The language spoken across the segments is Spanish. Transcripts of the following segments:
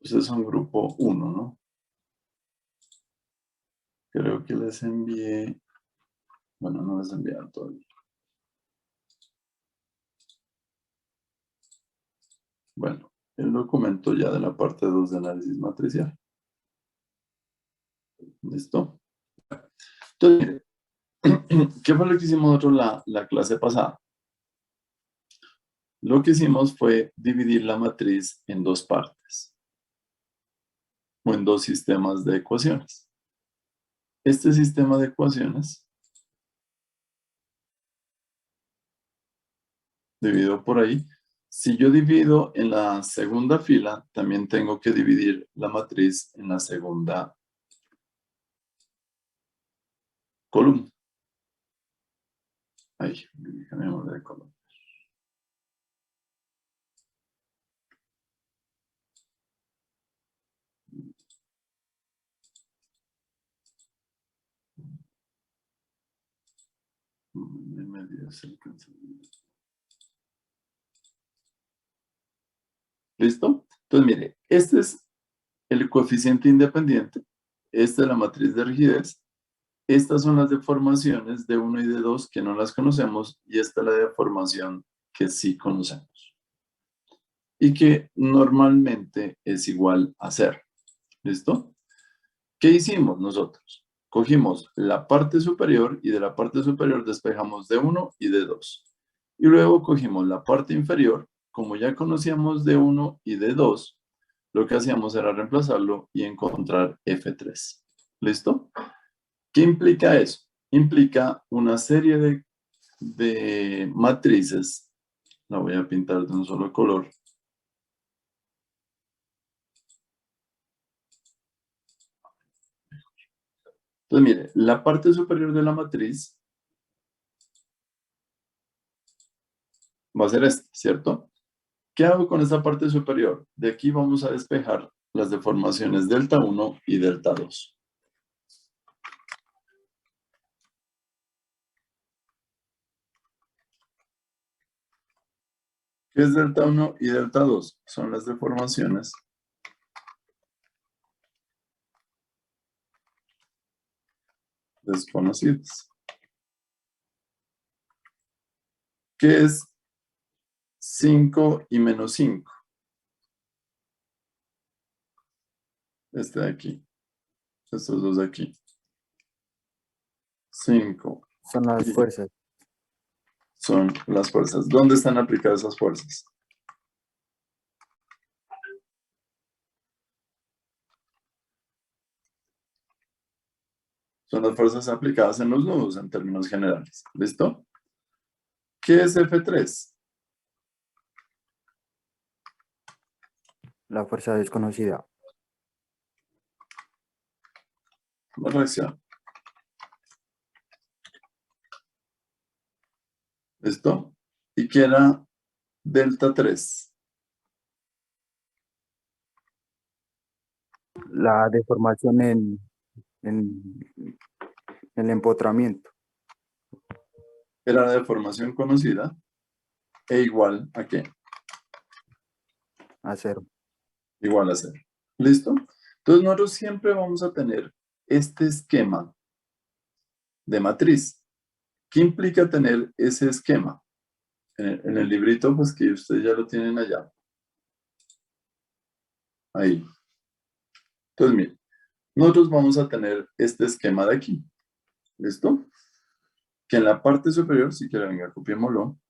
Ustedes son grupo 1, ¿no? Creo que les envié... Bueno, no les envié todavía. Bueno, el documento ya de la parte 2 de análisis matricial. ¿Listo? Entonces, ¿qué fue lo que hicimos nosotros la clase pasada? Lo que hicimos fue dividir la matriz en dos partes o en dos sistemas de ecuaciones. Este sistema de ecuaciones, divido por ahí. Si yo divido en la segunda fila, también tengo que dividir la matriz en la segunda columna. Ahí, cambiamos de color. ¿Listo? Entonces, mire, este es el coeficiente independiente, esta es la matriz de rigidez, estas son las deformaciones de 1 y de 2 que no las conocemos y esta es la deformación que sí conocemos y que normalmente es igual a 0. ¿Listo? ¿Qué hicimos nosotros? Cogimos la parte superior y de la parte superior despejamos de 1 y de 2. Y luego cogimos la parte inferior, como ya conocíamos de 1 y de 2, lo que hacíamos era reemplazarlo y encontrar F3. ¿Listo? ¿Qué implica eso? Implica una serie de matrices. La voy a pintar de un solo color. Entonces, mire, la parte superior de la matriz va a ser esta, ¿cierto? ¿Qué hago con esta parte superior? De aquí vamos a despejar las deformaciones delta 1 y delta 2. ¿Qué es delta 1 y delta 2? Son las deformaciones desconocidas. ¿Qué es 5 y menos 5? Este de aquí. Estos dos de aquí. 5. Son las fuerzas. Son las fuerzas. ¿Dónde están aplicadas esas fuerzas? Son las fuerzas aplicadas en los nudos en términos generales. ¿Listo? ¿Qué es F3? La fuerza desconocida. La reacción. ¿Listo? ¿Y qué era delta 3? La deformación en el empotramiento. Era la deformación conocida e igual a ¿qué? A 0. Igual a 0. ¿Listo? Entonces nosotros siempre vamos a tener este esquema de matriz. ¿Qué implica tener ese esquema? En el librito, pues que ustedes ya lo tienen allá. Ahí. Entonces, miren, nosotros vamos a tener este esquema de aquí. ¿Listo? Que en la parte superior, si quieren, venga, copiémoslo.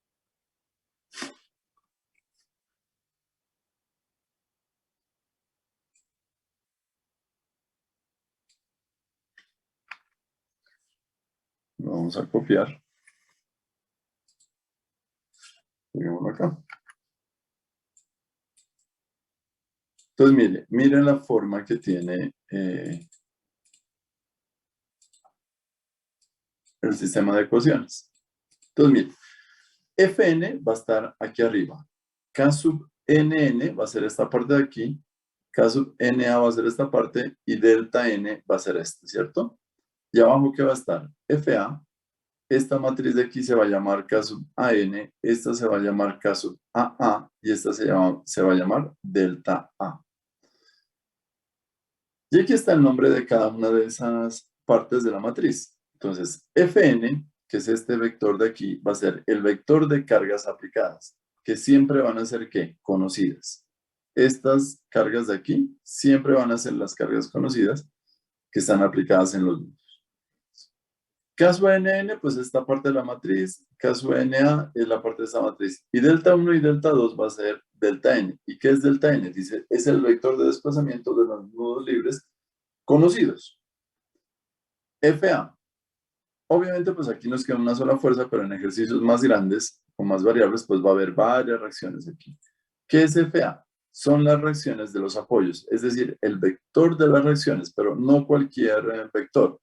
Lo vamos a copiar. Peguémoslo acá. Entonces, miren la forma que tiene el sistema de ecuaciones. Entonces, miren, Fn va a estar aquí arriba. K sub Nn va a ser esta parte de aquí. K sub Na va a ser esta parte. Y delta N va a ser este, ¿cierto? Y abajo, ¿qué va a estar? Fa. Esta matriz de aquí se va a llamar K sub An. Esta se va a llamar K sub Aa. Y esta se va a llamar delta A. Y aquí está el nombre de cada una de esas partes de la matriz. Entonces, Fn, que es este vector de aquí, va a ser el vector de cargas aplicadas, que siempre van a ser, ¿qué? Conocidas. Estas cargas de aquí siempre van a ser las cargas conocidas que están aplicadas en los números. Caso NN, pues esta parte de la matriz. Caso NA es la parte de esta matriz. Y delta 1 y delta 2 va a ser delta N. ¿Y qué es delta N? Dice, es el vector de desplazamiento de los nudos libres conocidos. FA. Obviamente, pues aquí nos queda una sola fuerza, pero en ejercicios más grandes, con más variables, pues va a haber varias reacciones aquí. ¿Qué es FA? Son las reacciones de los apoyos, es decir, el vector de las reacciones, pero no cualquier vector.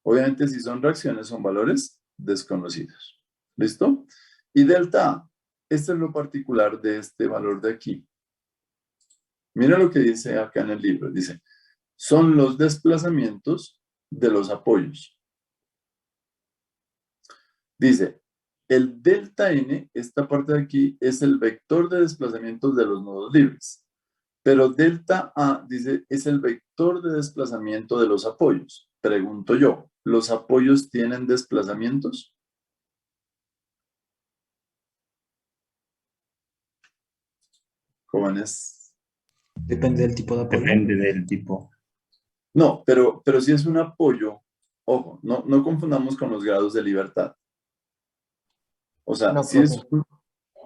Obviamente, si son reacciones, son valores desconocidos. ¿Listo? Y delta A, este es lo particular de este valor de aquí. Mira lo que dice acá en el libro. Dice, son los desplazamientos de los apoyos. Dice, el delta N, esta parte de aquí, es el vector de desplazamientos de los nodos libres. Pero delta A, dice, es el vector de desplazamiento de los apoyos. Pregunto yo, ¿los apoyos tienen desplazamientos? Jóvenes. Depende del tipo de apoyo. Depende del tipo. No, pero si es un apoyo, ojo, no confundamos con los grados de libertad. O sea, No, si es profe.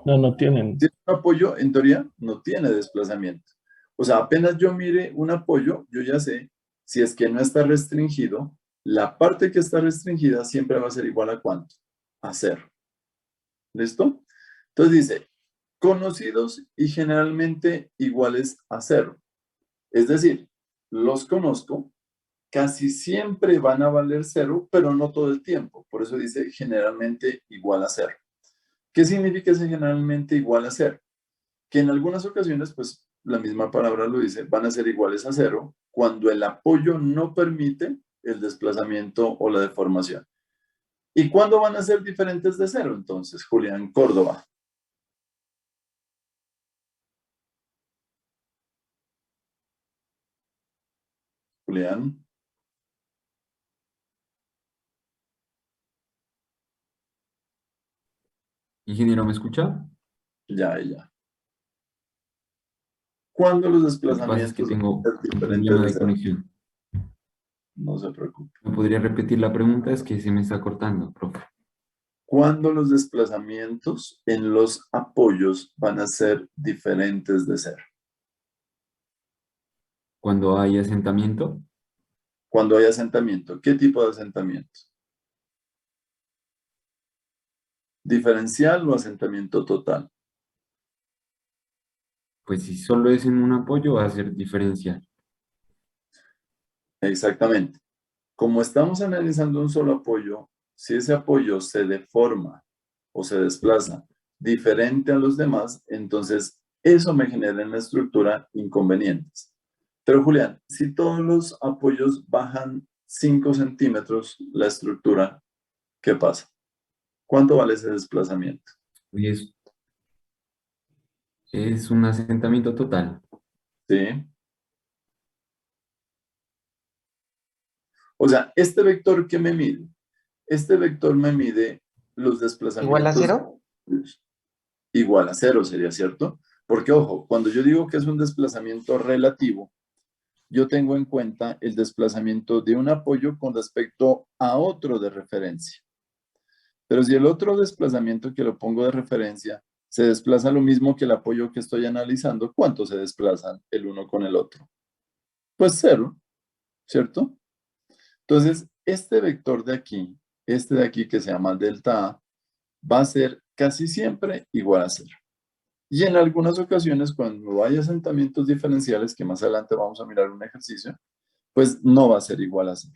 No tienen. un apoyo, en teoría, no tiene desplazamiento. O sea, apenas yo mire un apoyo, yo ya sé, si es que no está restringido, la parte que está restringida siempre va a ser igual a ¿cuánto? A 0. ¿Listo? Entonces dice, conocidos y generalmente iguales a 0. Es decir, los conozco, casi siempre van a valer 0, pero no todo el tiempo. Por eso dice generalmente igual a 0. ¿Qué significa ese generalmente igual a 0? Que en algunas ocasiones, pues la misma palabra lo dice, van a ser iguales a 0 cuando el apoyo no permite el desplazamiento o la deformación. ¿Y cuándo van a ser diferentes de 0? Entonces, Julián Córdoba. Julián. Ingeniero, ¿me escucha? Ya. ¿Cuándo los Lo que pasa es que desplazamientos van tengo a ser un diferentes problema de de 0? conexión. No se preocupe. ¿Me podría repetir la pregunta? Es que se me está cortando, profe. ¿Cuándo los desplazamientos en los apoyos van a ser diferentes de 0? Cuando hay asentamiento, Cuando hay asentamiento. ¿Qué tipo de asentamiento? ¿Diferencial o asentamiento total? pues si solo es en un apoyo va a ser diferencial. Exactamente. Como estamos analizando un solo apoyo, si ese apoyo se deforma o se desplaza diferente a los demás, entonces eso me genera en la estructura inconvenientes. Pero Julián, si todos los apoyos bajan 5 centímetros la estructura, ¿qué pasa? ¿Cuánto vale ese desplazamiento? Y es un asentamiento total. ¿Sí? O sea, este vector que me mide, este vector me mide los ¿Igual a desplazamientos 0? igual a 0, sería cierto. Porque, ojo, cuando yo digo que es un desplazamiento relativo, yo tengo en cuenta el desplazamiento de un apoyo con respecto a otro de referencia. Pero si el otro desplazamiento que lo pongo de referencia se desplaza lo mismo que el apoyo que estoy analizando, ¿cuánto se desplazan el uno con el otro? Pues 0, ¿cierto? Entonces, este vector de aquí, este de aquí que se llama delta A, va a ser casi siempre igual a 0. Y en algunas ocasiones, cuando hay asentamientos diferenciales, que más adelante vamos a mirar un ejercicio, pues no va a ser igual a 0.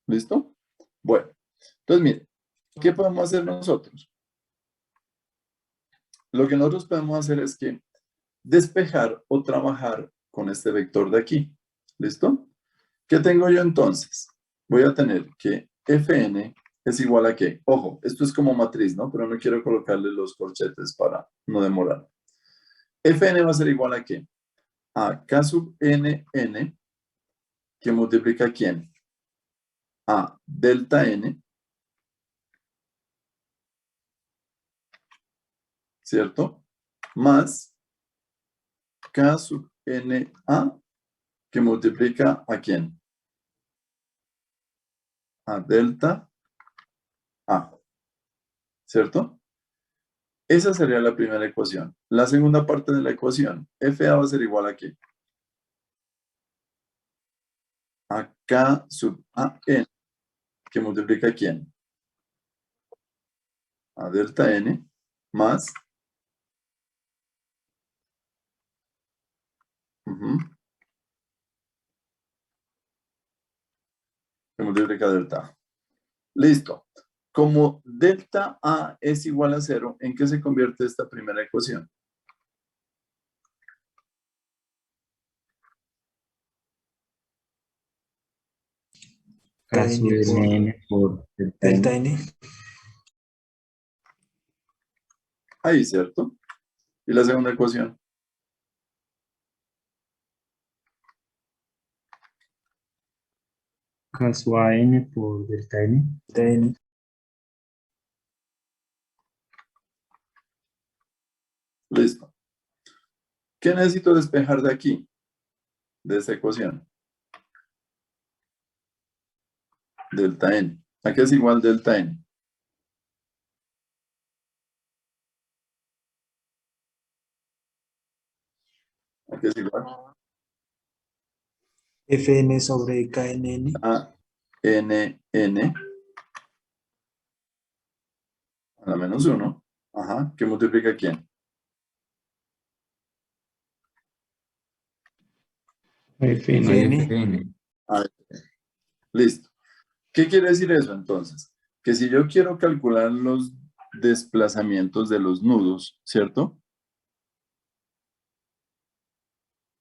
¿Listo? Bueno, entonces mire, ¿qué podemos hacer nosotros? Lo que nosotros podemos hacer es que despejar o trabajar con este vector de aquí. ¿Listo? ¿Qué tengo yo entonces? Voy a tener que Fn es igual a qué. Ojo, esto es como matriz, ¿no? Pero no quiero colocarle los corchetes para no demorar. Fn va a ser igual a qué? A K sub n, n, que multiplica a quién? A delta n, ¿cierto? Más K sub NA, que multiplica a quién? A delta A, ¿cierto? Esa sería la primera ecuación. La segunda parte de la ecuación, FA va a ser igual a ¿qué? A K sub AN, que multiplica a quién? A delta N, más que multiplica a delta A. Listo. Como delta A es igual a 0, ¿en qué se convierte esta primera ecuación? K K sub n por N Por delta n. Ahí, ¿cierto? ¿Y la segunda ecuación? K sub N por delta N. Delta n. Listo. ¿Qué necesito despejar de aquí? De esta ecuación. Delta N. ¿A qué es igual delta N? ¿A qué es igual? Fn sobre KNN. A NN a la menos 1. Ajá. ¿Qué multiplica quién? Fn. AFN. A. Listo. ¿Qué quiere decir eso entonces? Que si yo quiero calcular los desplazamientos de los nudos, ¿cierto?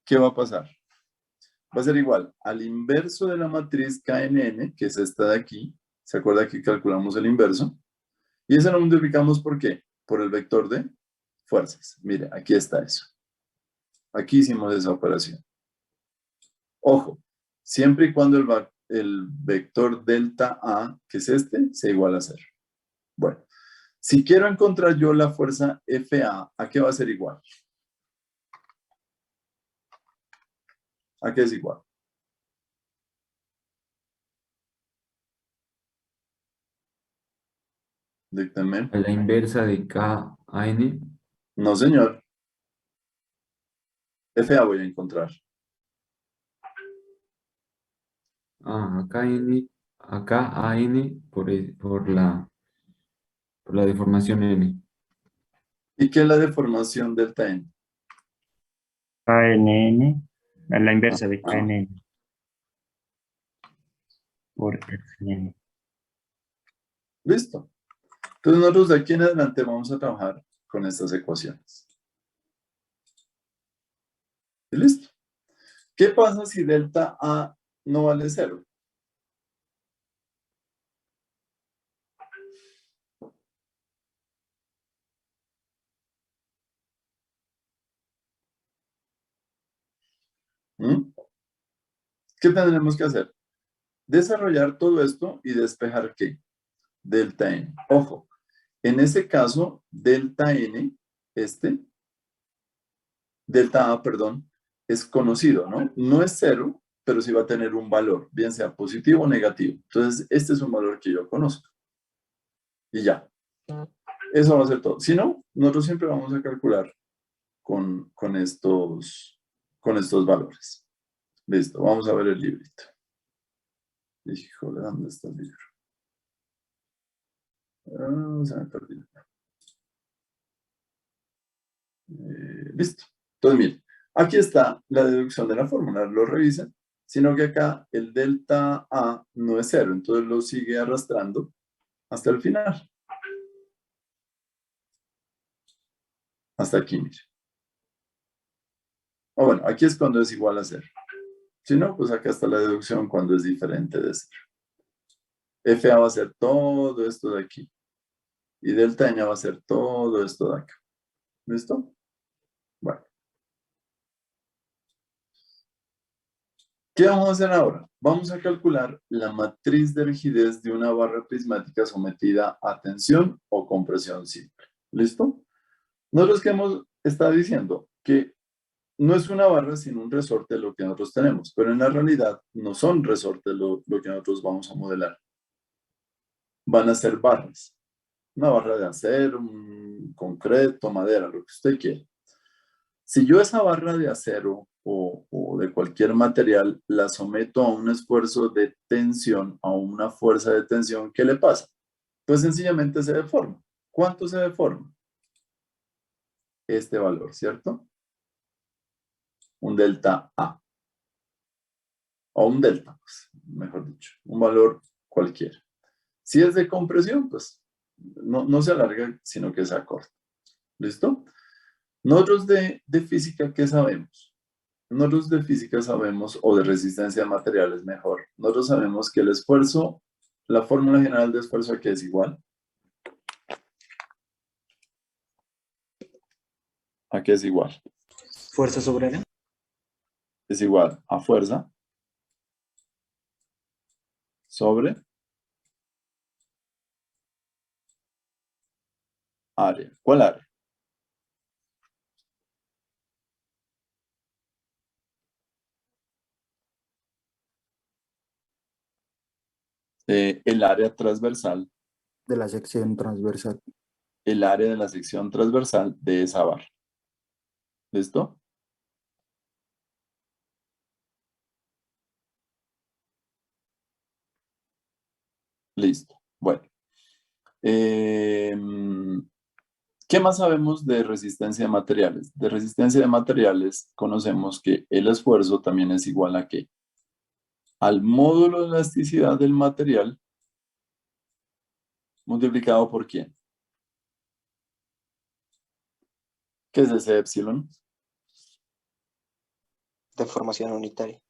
¿Qué va a pasar? Va a ser igual al inverso de la matriz KNN, que es esta de aquí. ¿Se acuerda que calculamos el inverso? Y eso lo multiplicamos ¿por qué? Por el vector de fuerzas. Mire, aquí está eso. Aquí hicimos esa operación. Ojo, siempre y cuando el vector delta A, que es este, sea igual a 0. Bueno, si quiero encontrar yo la fuerza FA, ¿a qué va a ser igual? ¿A qué es igual? Díctame. A la inversa de K a N. No, señor. FA voy a encontrar. Acá N. Acá a N por la deformación N. ¿Y qué es la deformación delta N? KNN. A la inversa de Ah, KNN. Por Fn. listo. Entonces nosotros de aquí en adelante vamos a trabajar con estas ecuaciones. Y listo. ¿Qué pasa si delta A no vale 0? ¿Mm? ¿Qué tendremos que hacer? Desarrollar todo esto y despejar ¿qué? Delta N. Ojo, en ese caso, delta N, delta A, perdón, es conocido, ¿no? No es 0, pero sí va a tener un valor, bien sea positivo o negativo. Entonces, este es un valor que yo conozco. Y ya. Eso va a ser todo. Si no, nosotros siempre vamos a calcular con estos valores. Listo, vamos a ver el librito. Híjole, ¿dónde está el libro? Se me perdió. Listo. Entonces, miren, aquí está la deducción de la fórmula, lo revisan, sino que acá el delta A no es 0, entonces lo sigue arrastrando hasta el final. Hasta aquí, miren. O bueno, aquí es cuando es igual a 0. Si no, pues acá está la deducción cuando es diferente de 0. FA va a ser todo esto de aquí. Y delta N va a ser todo esto de acá. ¿Listo? Bueno. ¿Qué vamos a hacer ahora? Vamos a calcular la matriz de rigidez de una barra prismática sometida a tensión o compresión simple. ¿Listo? Nosotros que hemos estado diciendo que no es una barra sino un resorte lo que nosotros tenemos, pero en la realidad no son resortes lo que nosotros vamos a modelar. Van a ser barras. Una barra de acero, un concreto, madera, lo que usted quiera. Si yo esa barra de acero o de cualquier material la someto a un esfuerzo de tensión, a una fuerza de tensión, ¿qué le pasa? Pues sencillamente se deforma. ¿Cuánto se deforma? Este valor, ¿cierto? Un delta A. O un delta, pues, mejor dicho. Un valor cualquiera. Si es de compresión, pues no se alarga, sino que se acorta. ¿Listo? Nosotros de física, ¿qué sabemos? Nosotros de física sabemos, o de resistencia de materiales mejor, nosotros sabemos que el esfuerzo, la fórmula general de esfuerzo aquí es igual. ¿A qué es igual? Fuerza sobre área. Es igual a fuerza sobre área. ¿Cuál área? El área transversal, De la sección transversal. el área de la sección transversal de esa barra. ¿Listo? Listo. Bueno. ¿Qué más sabemos de resistencia de materiales? De resistencia de materiales conocemos que el esfuerzo también es igual a ¿qué? Al módulo de elasticidad del material multiplicado por ¿quién? ¿Qué es ese epsilon? Deformación unitaria.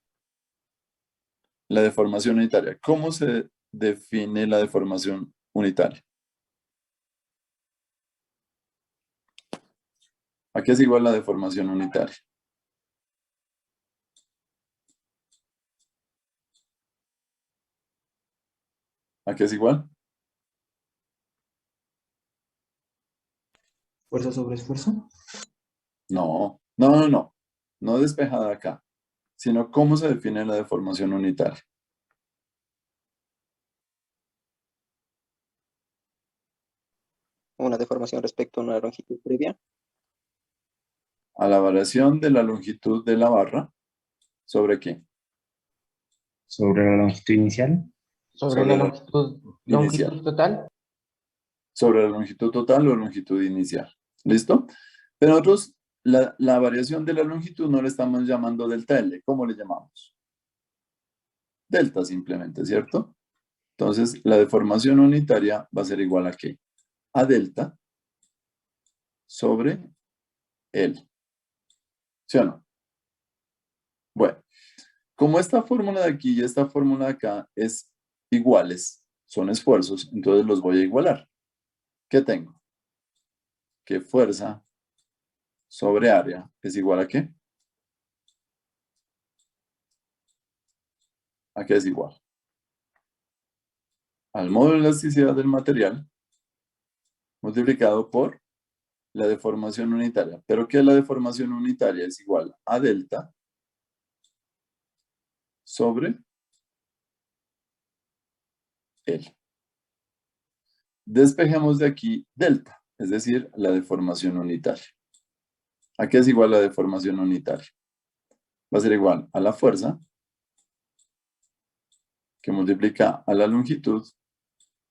La deformación unitaria. ¿Cómo se define la deformación unitaria? ¿A qué es igual la deformación unitaria? ¿A qué es igual? Fuerza sobre esfuerzo. No, no, no, no. No despejada acá, sino cómo se define la deformación unitaria. Una deformación respecto a una longitud previa. A la variación de la longitud de la barra, ¿sobre qué? Sobre la longitud inicial. Sobre la longitud inicial. total. Sobre la longitud total o longitud inicial. ¿Listo? Pero nosotros la variación de la longitud no le estamos llamando delta L. ¿Cómo le llamamos? Delta simplemente, ¿cierto? Entonces, la deformación unitaria va a ser igual a ¿qué? A delta sobre L. ¿Sí o no? Bueno, como esta fórmula de aquí y esta fórmula de acá es iguales, son esfuerzos, entonces los voy a igualar. ¿Qué tengo? Que fuerza sobre área es igual a ¿qué? ¿A qué es igual? Al módulo de elasticidad del material multiplicado por la deformación unitaria. ¿Pero qué es la deformación unitaria? Es igual a delta sobre L. Despejemos de aquí delta, es decir, la deformación unitaria. ¿A qué es igual la deformación unitaria? Va a ser igual a la fuerza que multiplica a la longitud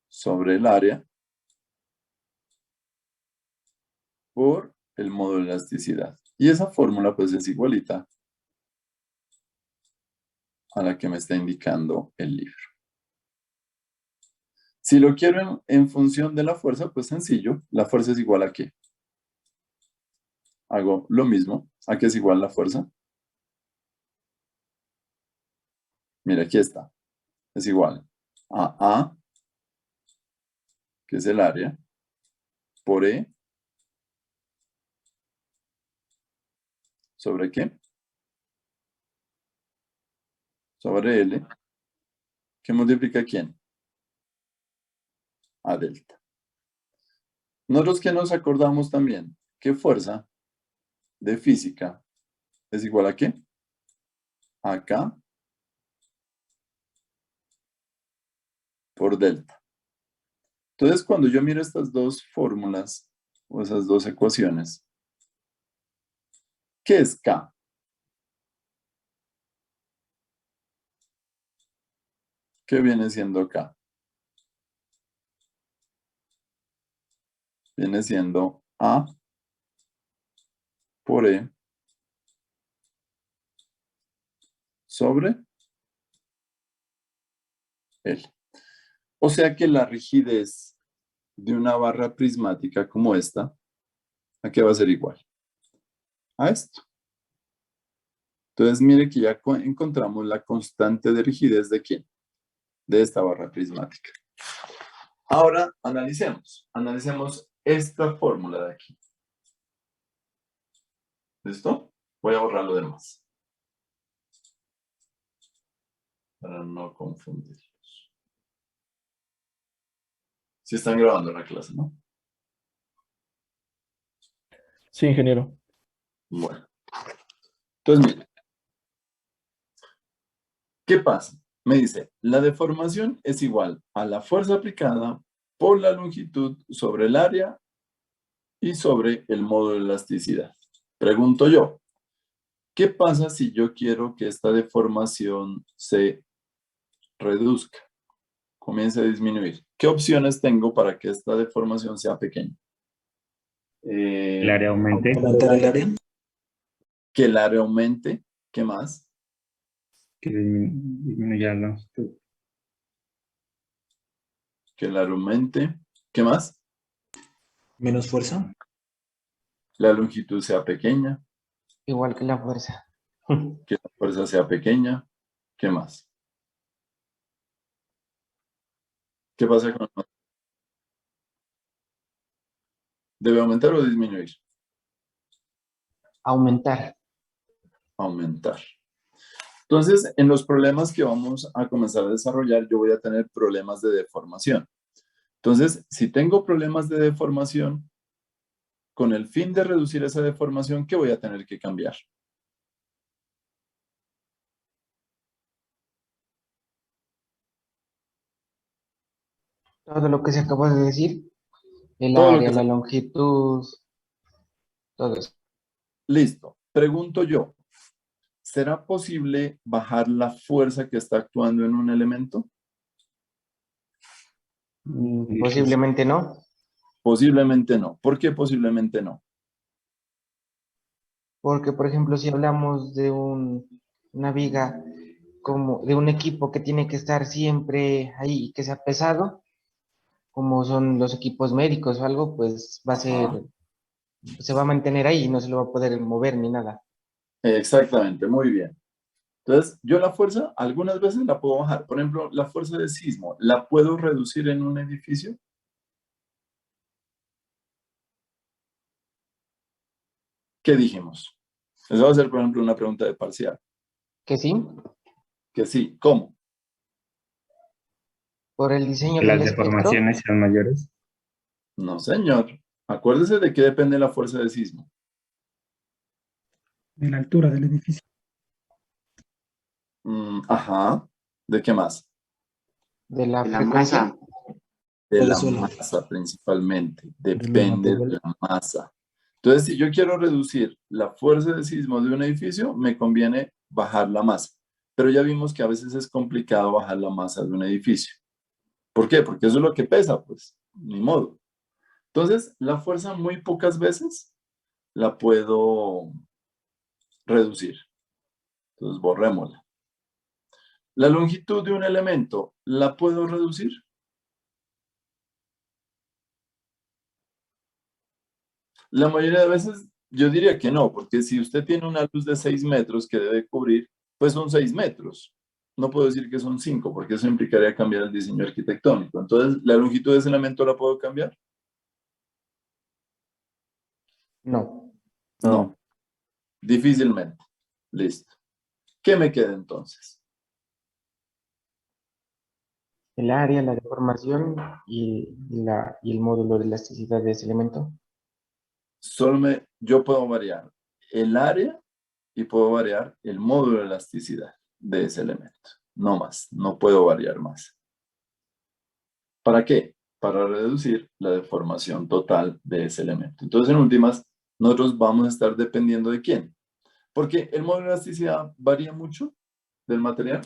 sobre el área por el módulo de elasticidad. Y esa fórmula pues es igualita a la que me está indicando el libro. Si lo quiero en función de la fuerza, pues sencillo. La fuerza es igual a ¿qué? Hago lo mismo. ¿A qué es igual la fuerza? Mira, aquí está. Es igual a A, que es el área, por E, ¿sobre qué? sobre L, que multiplica ¿a quién? A delta. Nosotros que nos acordamos también que fuerza de física es igual a ¿qué? Acá por delta. Entonces, cuando yo miro estas dos fórmulas o esas dos ecuaciones, ¿qué es K? ¿Qué viene siendo K? Viene siendo A por E sobre L. O sea que la rigidez de una barra prismática como esta, ¿a qué va a ser igual? A esto. Entonces, mire que ya encontramos la constante de rigidez de ¿quién? De esta barra prismática. Ahora, analicemos. Analicemos esta fórmula de aquí. ¿Listo? Voy a borrar lo demás. Para no confundirlos. Si están grabando la clase, ¿no? Sí, ingeniero. Bueno. Entonces, mire. ¿Qué pasa? Me dice, la deformación es igual a la fuerza aplicada por la longitud sobre el área y sobre el modo de elasticidad. Pregunto yo, ¿qué pasa si yo quiero que esta deformación se reduzca? Comience a disminuir. ¿Qué opciones tengo para que esta deformación sea pequeña? El área aumente. Aumentar el área. Que el área aumente. ¿Qué más? Que disminuya la longitud. Que el área aumente. ¿Qué más? Menos fuerza. La longitud sea pequeña. Igual que la fuerza. Que la fuerza sea pequeña. ¿Qué más? ¿Qué pasa con el... ¿Debe aumentar o disminuir? Aumentar. Aumentar. Entonces, en los problemas que vamos a comenzar a desarrollar, yo voy a tener problemas de deformación. Entonces, si tengo problemas de deformación, con el fin de reducir esa deformación, ¿qué voy a tener que cambiar? Todo lo que se acabó de decir. El Todo lo área, que la se... longitud, todo eso. Listo. Pregunto yo, ¿será posible bajar la fuerza que está actuando en un elemento? Posiblemente no, Posiblemente no. ¿Por qué posiblemente no? porque por ejemplo si hablamos de una viga como de un equipo que tiene que estar siempre ahí y que sea pesado, como son los equipos médicos o algo, pues va a ser, Ajá. se va a mantener ahí y no se lo va a poder mover ni nada. Exactamente, muy bien. Entonces, yo la fuerza algunas veces la puedo bajar. Por ejemplo, la fuerza de sismo, ¿la puedo reducir en un edificio? ¿Qué dijimos? Eso va a ser, por ejemplo, una pregunta de parcial. Que sí, Que sí. ¿Cómo? por el diseño Que del las espectro, deformaciones sean mayores. No, señor. Acuérdese de qué depende la fuerza de sismo. De la altura del edificio. Ajá. ¿De qué más? de la De la frecuencia, masa. De Del la suelo. masa principalmente. De la Depende de naturaleza. la masa. Entonces, si yo quiero reducir la fuerza de sismo de un edificio, me conviene bajar la masa. Pero ya vimos que a veces es complicado bajar la masa de un edificio. ¿Por qué? Porque eso es lo que pesa, pues. Ni modo. Entonces, la fuerza muy pocas veces la puedo reducir. Entonces, borrémosla. La longitud de un elemento, ¿la puedo reducir? La mayoría de veces yo diría que no, porque si usted tiene una luz de 6 metros que debe cubrir, pues son 6 metros. No puedo decir que son 5, porque eso implicaría cambiar el diseño arquitectónico. Entonces, ¿la longitud de ese elemento la puedo cambiar? no, No, difícilmente. Listo. ¿Qué me queda entonces? El área, la deformación y el módulo de elasticidad de ese elemento. Yo puedo variar el área y puedo variar el módulo de elasticidad de ese elemento. No más, no puedo variar más. ¿Para qué? Para reducir la deformación total de ese elemento. Entonces, en últimas, nosotros vamos a estar dependiendo de quién. Porque el módulo de elasticidad varía mucho del material.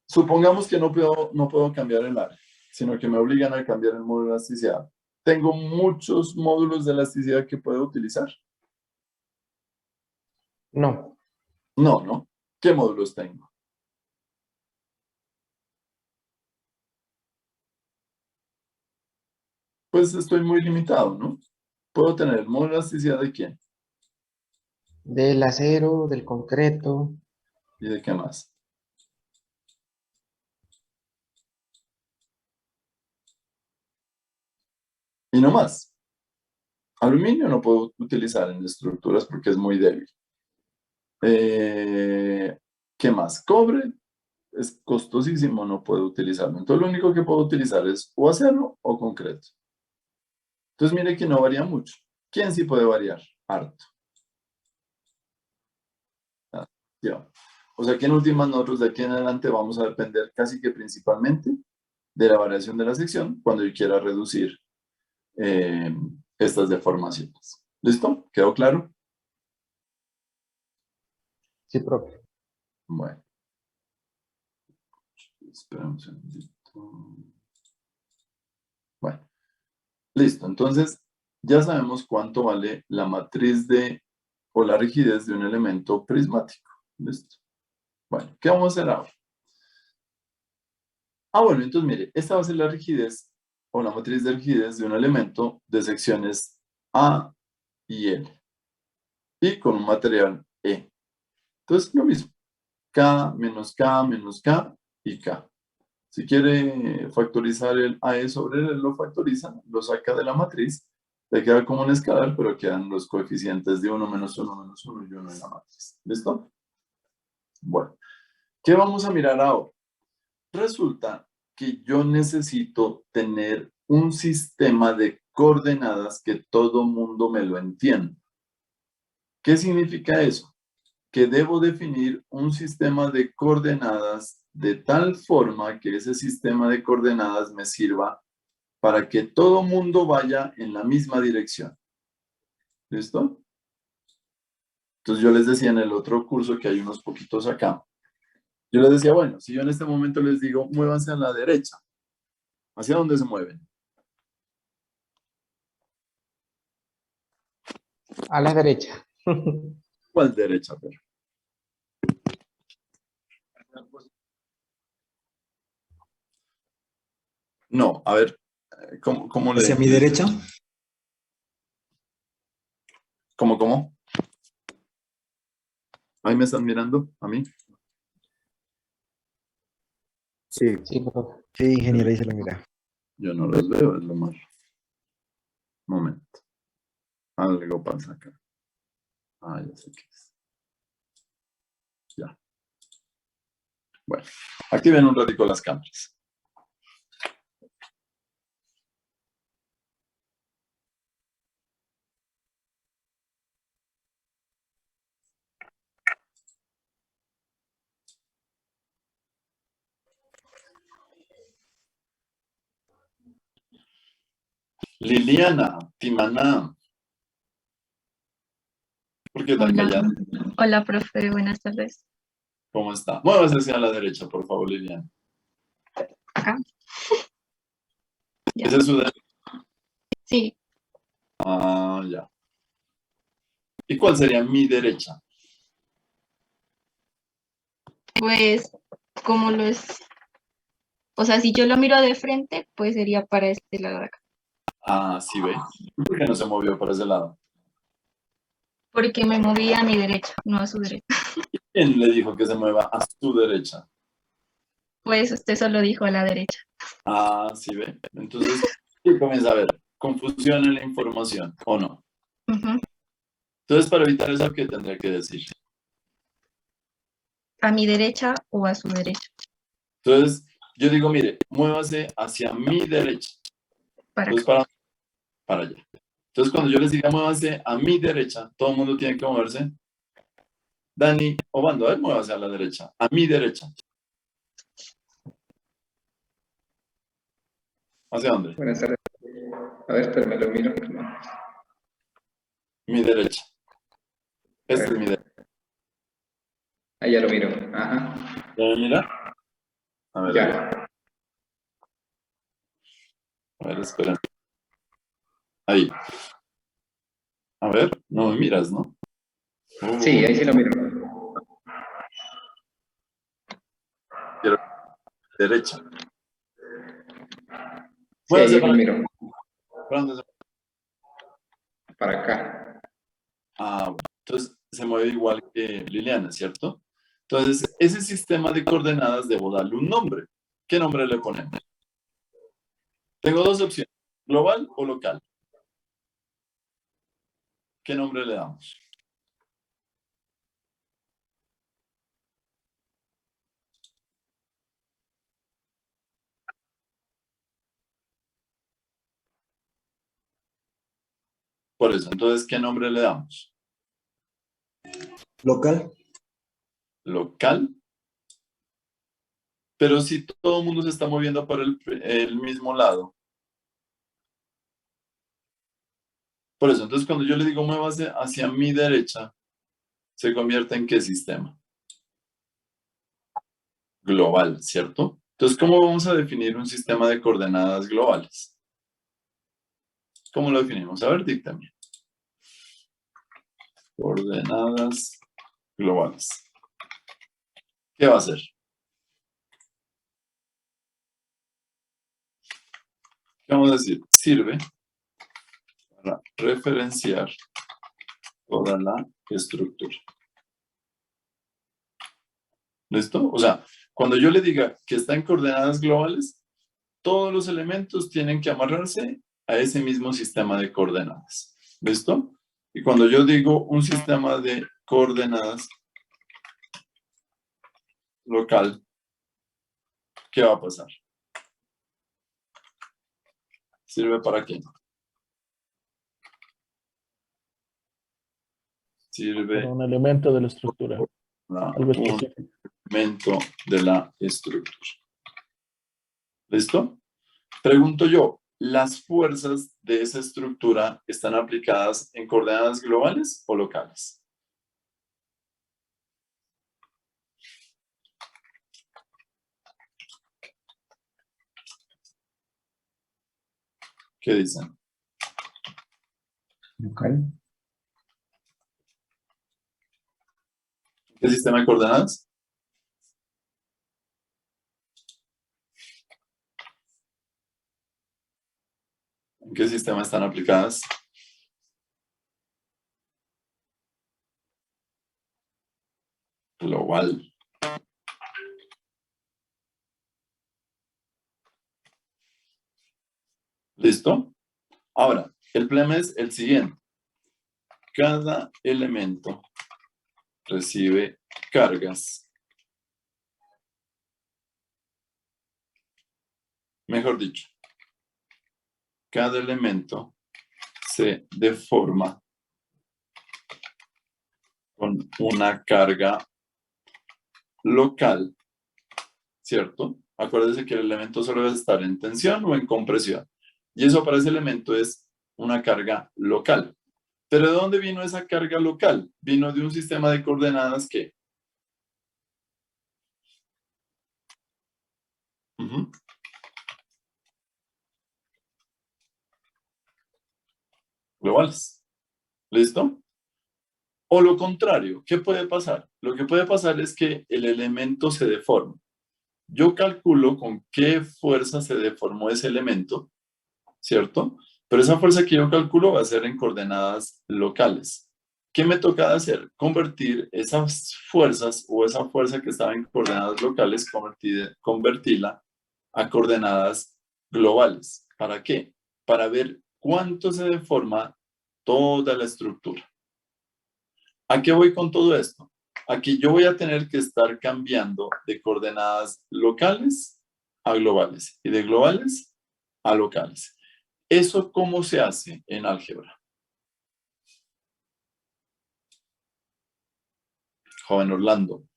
Supongamos que no puedo cambiar el área, sino que me obligan a cambiar el módulo de elasticidad. Tengo muchos módulos de elasticidad que puedo utilizar. No, No, ¿no? ¿Qué módulos tengo? Pues estoy muy limitado, ¿no? Puedo tener el módulo de elasticidad de quién del acero, del concreto, y de qué más. Y no más. Aluminio no puedo utilizar en estructuras porque es muy débil. ¿Qué más? Cobre es costosísimo, no puedo utilizarlo. Entonces lo único que puedo utilizar es o acero o concreto. Entonces mire que no varía mucho. ¿Quién sí puede variar? Harto. Ya. O sea que en últimas nosotros de aquí en adelante vamos a depender casi que principalmente de la variación de la sección cuando yo quiera reducir estas deformaciones. ¿Listo? ¿Quedó claro? sí, profe. Bueno. Espera un segundito. Bueno. Listo. Entonces, ya sabemos cuánto vale la matriz o la rigidez de un elemento prismático. ¿Listo? Bueno, ¿qué vamos a hacer ahora? Bueno, entonces mire, esta va a ser la rigidez o la matriz de rigidez de un elemento de secciones A y L y con un material E. Entonces, lo mismo. K menos K menos K y K. Si quiere factorizar el AE sobre L, lo factoriza, lo saca de la matriz, le queda como un escalar, pero quedan los coeficientes de 1 menos 1 menos 1 y 1 en la matriz. ¿Listo? Bueno, ¿qué vamos a mirar ahora? Resulta que yo necesito tener un sistema de coordenadas que todo mundo me lo entienda. ¿Qué significa eso? Que debo definir un sistema de coordenadas de tal forma que ese sistema de coordenadas me sirva para que todo mundo vaya en la misma dirección. ¿Listo? Entonces yo les decía en el otro curso que hay unos poquitos acá. Yo les decía, bueno, si yo en este momento les digo, muévanse a la derecha, ¿hacia dónde se mueven? A la derecha. ¿Cuál derecha, pero? No, a ver, ¿cómo le...? Hacia mi derecha. ¿Cómo? ¿Ahí me están mirando? ¿A mí? Sí, Sí, profe. sí, ingeniero, ahí se lo mira. Yo no los veo, es lo malo. Momento. Algo pasa acá. Ya sé qué es. Ya. Bueno, activen un ratito las cámaras. Liliana, Timaná. ¿Por qué tan Hola, callada? hola, profe, buenas tardes. ¿Cómo está? Muévase hacia la derecha, por favor, Liliana. Acá. Ya. ¿Ese es su derecha? Sí, Ya. ¿Y cuál sería mi derecha? pues como lo es, o sea, si yo lo miro de frente, pues sería para este lado de acá, Sí ve. ¿Por qué no se movió para ese lado? porque me moví a mi derecha, no a su derecha. ¿Quién le dijo que se mueva a su derecha? Pues usted solo dijo a la derecha. Sí ve. Entonces, ¿qué comienza a haber? Confusión en la información, ¿o no? Ujú. Entonces, para evitar eso, ¿qué tendría que decir? ¿A mi derecha o a su derecha? Entonces, yo digo, mire, muévase hacia mi derecha. Para Entonces, para allá. Entonces, cuando yo les diga muévase a mi derecha, todo el mundo tiene que moverse. Dani, Obando, a ver, muévase a la derecha. A mi derecha. ¿Hacia dónde? Buenas tardes. A ver, pero me lo miro. Mi derecha. Esta es mi derecha. Ahí ya lo miro. Ajá. ¿Ya me mira? A ver, Ya. a ver, espera. Ahí. A ver, no me miras, ¿no? Sí, ahí sí lo miro. Derecha. Sí, ahí Muévase lo para miro. ¿para dónde se Para acá. Ah, bueno. Entonces se mueve igual que Liliana, ¿cierto? Entonces, ese sistema de coordenadas debo darle un nombre. ¿Qué nombre le ponemos? Tengo dos opciones, global o local. ¿Qué nombre le damos? Por eso, entonces, ¿qué nombre le damos? Local. Local. Pero si todo el mundo se está moviendo por el mismo lado. Por eso, entonces cuando yo le digo muévase hacia mi derecha, se convierte en ¿qué sistema? Global, ¿cierto? Entonces, ¿cómo vamos a definir un sistema de coordenadas globales? ¿Cómo lo definimos? A ver, díctame. Coordenadas globales. ¿Qué va a hacer? ¿Qué vamos a decir? Sirve para referenciar toda la estructura. ¿Listo? O sea, cuando yo le diga que está en coordenadas globales, todos los elementos tienen que amarrarse a ese mismo sistema de coordenadas. ¿Listo? Y cuando yo digo un sistema de coordenadas local, ¿qué va a pasar? ¿Sirve para qué? Sirve Para un elemento de la estructura. para Algo un específico. elemento de la estructura. ¿Listo? Pregunto yo, ¿las fuerzas de esa estructura están aplicadas en coordenadas globales o locales? ¿Qué dicen? Local. ¿Qué sistema de coordenadas? ¿En qué sistema están aplicadas? Global. ¿Listo? Ahora, el problema es el siguiente. Cada elemento recibe cargas. Mejor dicho, cada elemento se deforma con una carga local, ¿cierto? Acuérdense que el elemento solo debe estar en tensión o en compresión. Y eso para ese elemento es una carga local. ¿Pero de dónde vino esa carga local? Vino de un sistema de coordenadas que... globales. ¿Listo? O lo contrario, ¿qué puede pasar? Lo que puede pasar es que el elemento se deforma. Yo calculo con qué fuerza se deformó ese elemento, ¿cierto? Pero esa fuerza que yo calculo va a ser en coordenadas locales. ¿Qué me toca hacer? Convertir esas fuerzas o esa fuerza que estaba en coordenadas locales, convertirla a coordenadas globales. ¿Para qué? Para ver cuánto se deforma toda la estructura. ¿A qué voy con todo esto? Aquí yo voy a tener que estar cambiando de coordenadas locales a globales y de globales a locales. ¿Eso cómo se hace en álgebra? Joven Orlando.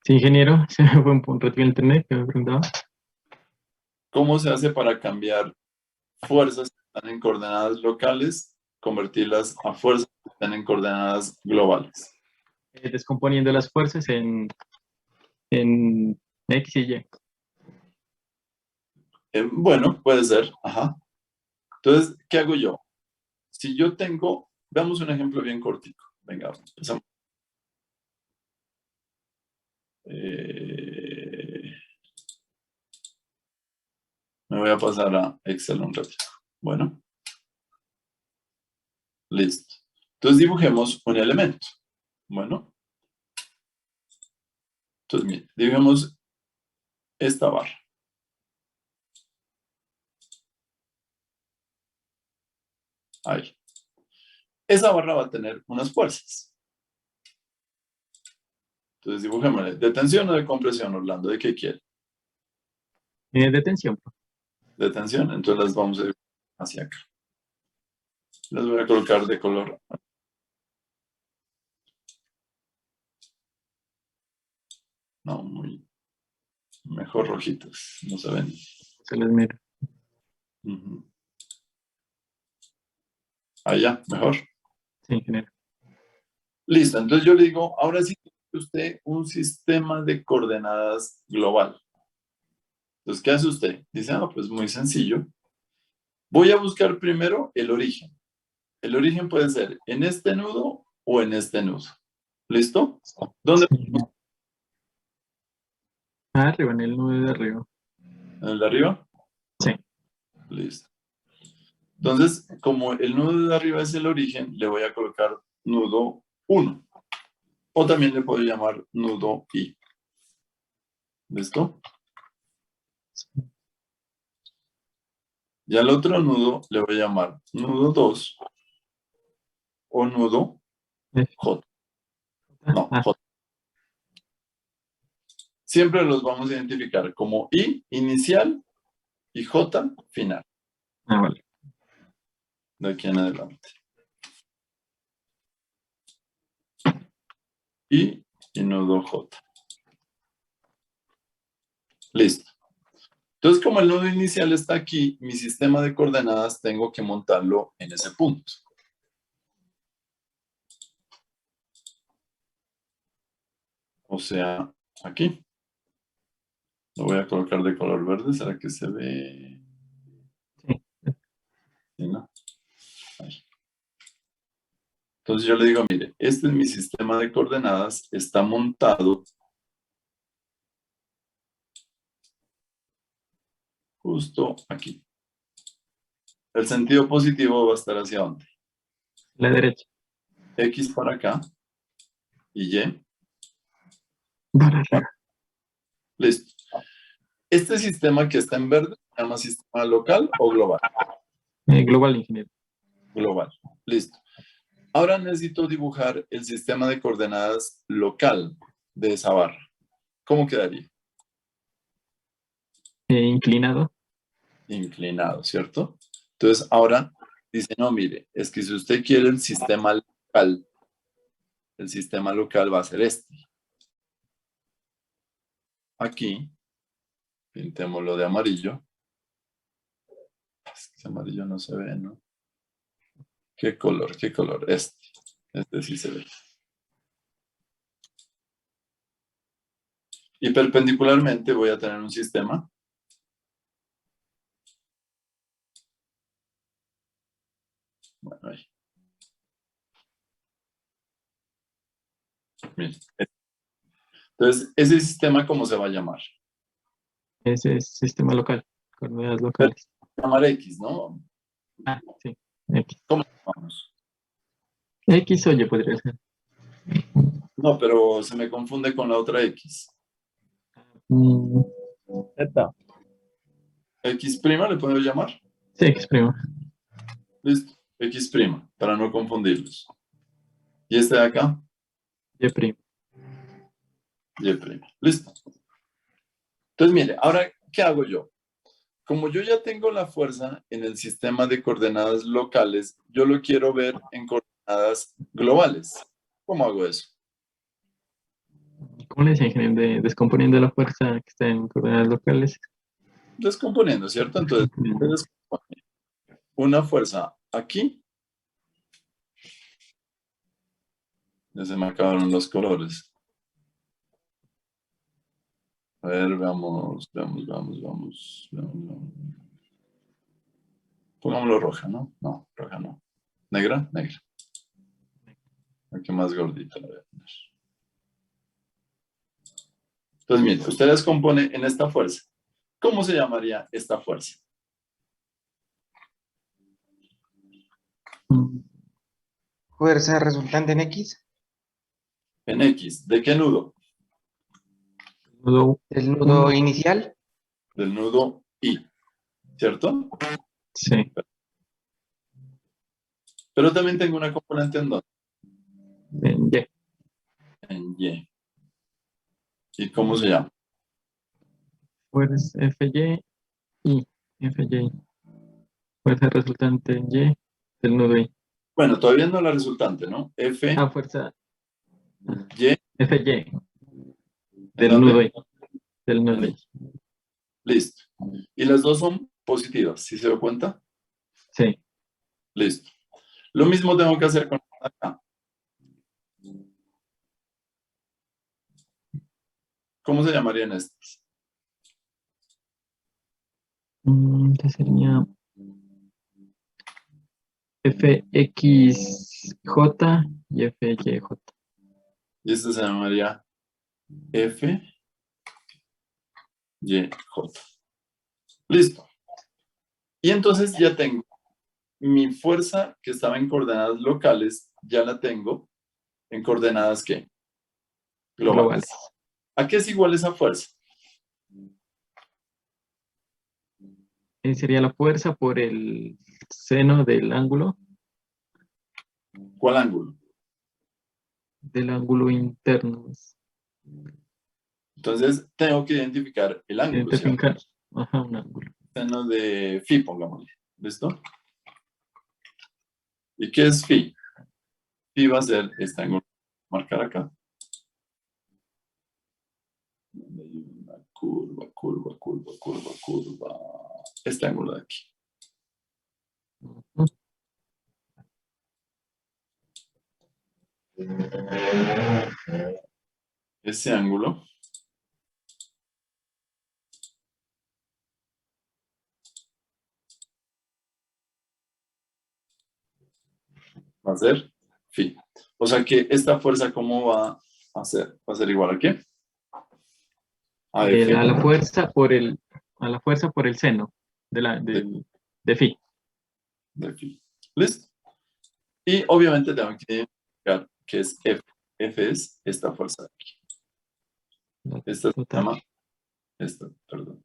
Sí, ingeniero, se me fue un punto de internet que me preguntaba. ¿Cómo se hace para cambiar fuerzas que están en coordenadas locales, convertirlas a fuerzas que están en coordenadas globales? Descomponiendo las fuerzas en X y Y. Bueno, puede ser. Ajá. Entonces, ¿qué hago yo? Si yo tengo, veamos un ejemplo bien cortico. Venga, empezamos. Me voy a pasar a Excel un ratito. Bueno. Listo. Entonces dibujemos un elemento. Bueno. Entonces, mire, dibujemos esta barra. Ahí. Esa barra va a tener unas fuerzas. Entonces dibujémosle. ¿De tensión o de compresión, Orlando? ¿De qué quiere? De tensión. De tensión. Entonces las vamos a ir hacia acá. Las voy a colocar de color. No, muy mejor rojitas. No se ven. Se les mira. Uh-huh. Allá, mejor. Sí, ingeniero. Listo. Entonces yo le digo, ahora sí tiene usted un sistema de coordenadas global. Entonces, ¿qué hace usted? Dice, pues muy sencillo. Voy a buscar primero el origen. El origen puede ser en este nudo o en este nudo. ¿Listo? ¿Dónde? Sí. Arriba, en el nudo de arriba. ¿En el de arriba? Sí. Listo. Entonces, como el nudo de arriba es el origen, le voy a colocar nudo 1. O también le puedo llamar nudo I. ¿Listo? Y al otro nudo le voy a llamar nudo 2 o nudo J. No, J. Siempre los vamos a identificar como I inicial y J final. Vale. De aquí en adelante. I y nudo J. Listo. Entonces, como el nudo inicial está aquí, mi sistema de coordenadas tengo que montarlo en ese punto. O sea, aquí. Lo voy a colocar de color verde. ¿Será que se ve? Sí. ¿Sí, no? Ahí. Entonces yo le digo, mire, este es mi sistema de coordenadas. Está montado justo aquí. El sentido positivo va a estar hacia dónde? La derecha. X para acá y Y. Para arriba. Listo. Este sistema que está en verde se llama sistema local o global. Global, ingeniero. Global. Listo. Ahora necesito dibujar el sistema de coordenadas local de esa barra. ¿Cómo quedaría? Inclinado. Inclinado, ¿cierto? Entonces ahora dice, no, mire, es que si usted quiere el sistema local va a ser este. Aquí, pintémoslo de amarillo. Es que ese amarillo no se ve, ¿no? ¿Qué color? ¿Qué color? Este sí se ve. Y perpendicularmente voy a tener un sistema. Bueno, ahí. Miren. Entonces, ¿ese sistema cómo se va a llamar? Ese es sistema local. Coordenadas locales. Se va a llamar X, ¿no? Ah, sí. X. ¿Cómo lo llamamos? X o Y podría ser. No, pero se me confunde con la otra X. Z. ¿X' le puedo llamar? Sí, X primo. Listo. X', para no confundirlos. ¿Y este de acá? Y'. Y'. Listo. Entonces, mire, ahora, ¿qué hago yo? Como yo ya tengo la fuerza en el sistema de coordenadas locales, yo lo quiero ver en coordenadas globales. ¿Cómo hago eso? ¿Cómo le decía, ingeniero? Descomponiendo la fuerza que está en coordenadas locales. Descomponiendo, ¿cierto? Entonces, Descomponiendo. se descompone una fuerza aquí. Ya se me acabaron los colores. A ver, veamos. Pongámoslo roja, ¿no? No, roja no. ¿Negra? Negra. Aquí más gordita la voy a poner. Entonces, mire, usted descompone en esta fuerza. ¿Cómo se llamaría esta fuerza? Fuerza resultante en X, En X. ¿De qué nudo? Nudo el nudo inicial, Del nudo I. ¿Cierto? Sí. Pero también tengo una componente en ¿dónde? En Y. En Y. ¿Y cómo se llama? Fuerza FY y FY. Fuerza resultante en Y del nudo I. Bueno, todavía no la resultante, ¿no? F, Ah, fuerza Y. FY ¿En del nudo dónde? I. Del nudo I. Listo. Y las dos son positivas, ¿sí se dio cuenta? Sí. Listo. Lo mismo tengo que hacer con acá. ¿Cómo se llamarían estas? ¿Qué sería? FXJ y FYJ. Y esta se llamaría F, Y, J. Listo. Y entonces ya tengo mi fuerza que estaba en coordenadas locales, ya la tengo en coordenadas ¿qué? Globales. Globales. ¿A qué es igual esa fuerza? Sería la fuerza por el seno del ángulo ¿Cuál ángulo? interno. Entonces tengo que identificar el ángulo, ¿cierto? Identificar, ajá, un ángulo. Seno de phi, pongámosle. ¿Listo? ¿Y qué es phi? Phi va a ser este ángulo. Marcar acá. Una curva. Este ángulo de aquí. Ujú. Ese ángulo va a ser phi. O sea que esta fuerza, ¿cómo va a ser? ¿Va a ser igual a qué? A F A la fuerza por el seno de phi. de phi. ¿Listo? Y obviamente tengo que identificar qué es F. F es esta fuerza de aquí. Esta se Total. llama, perdón.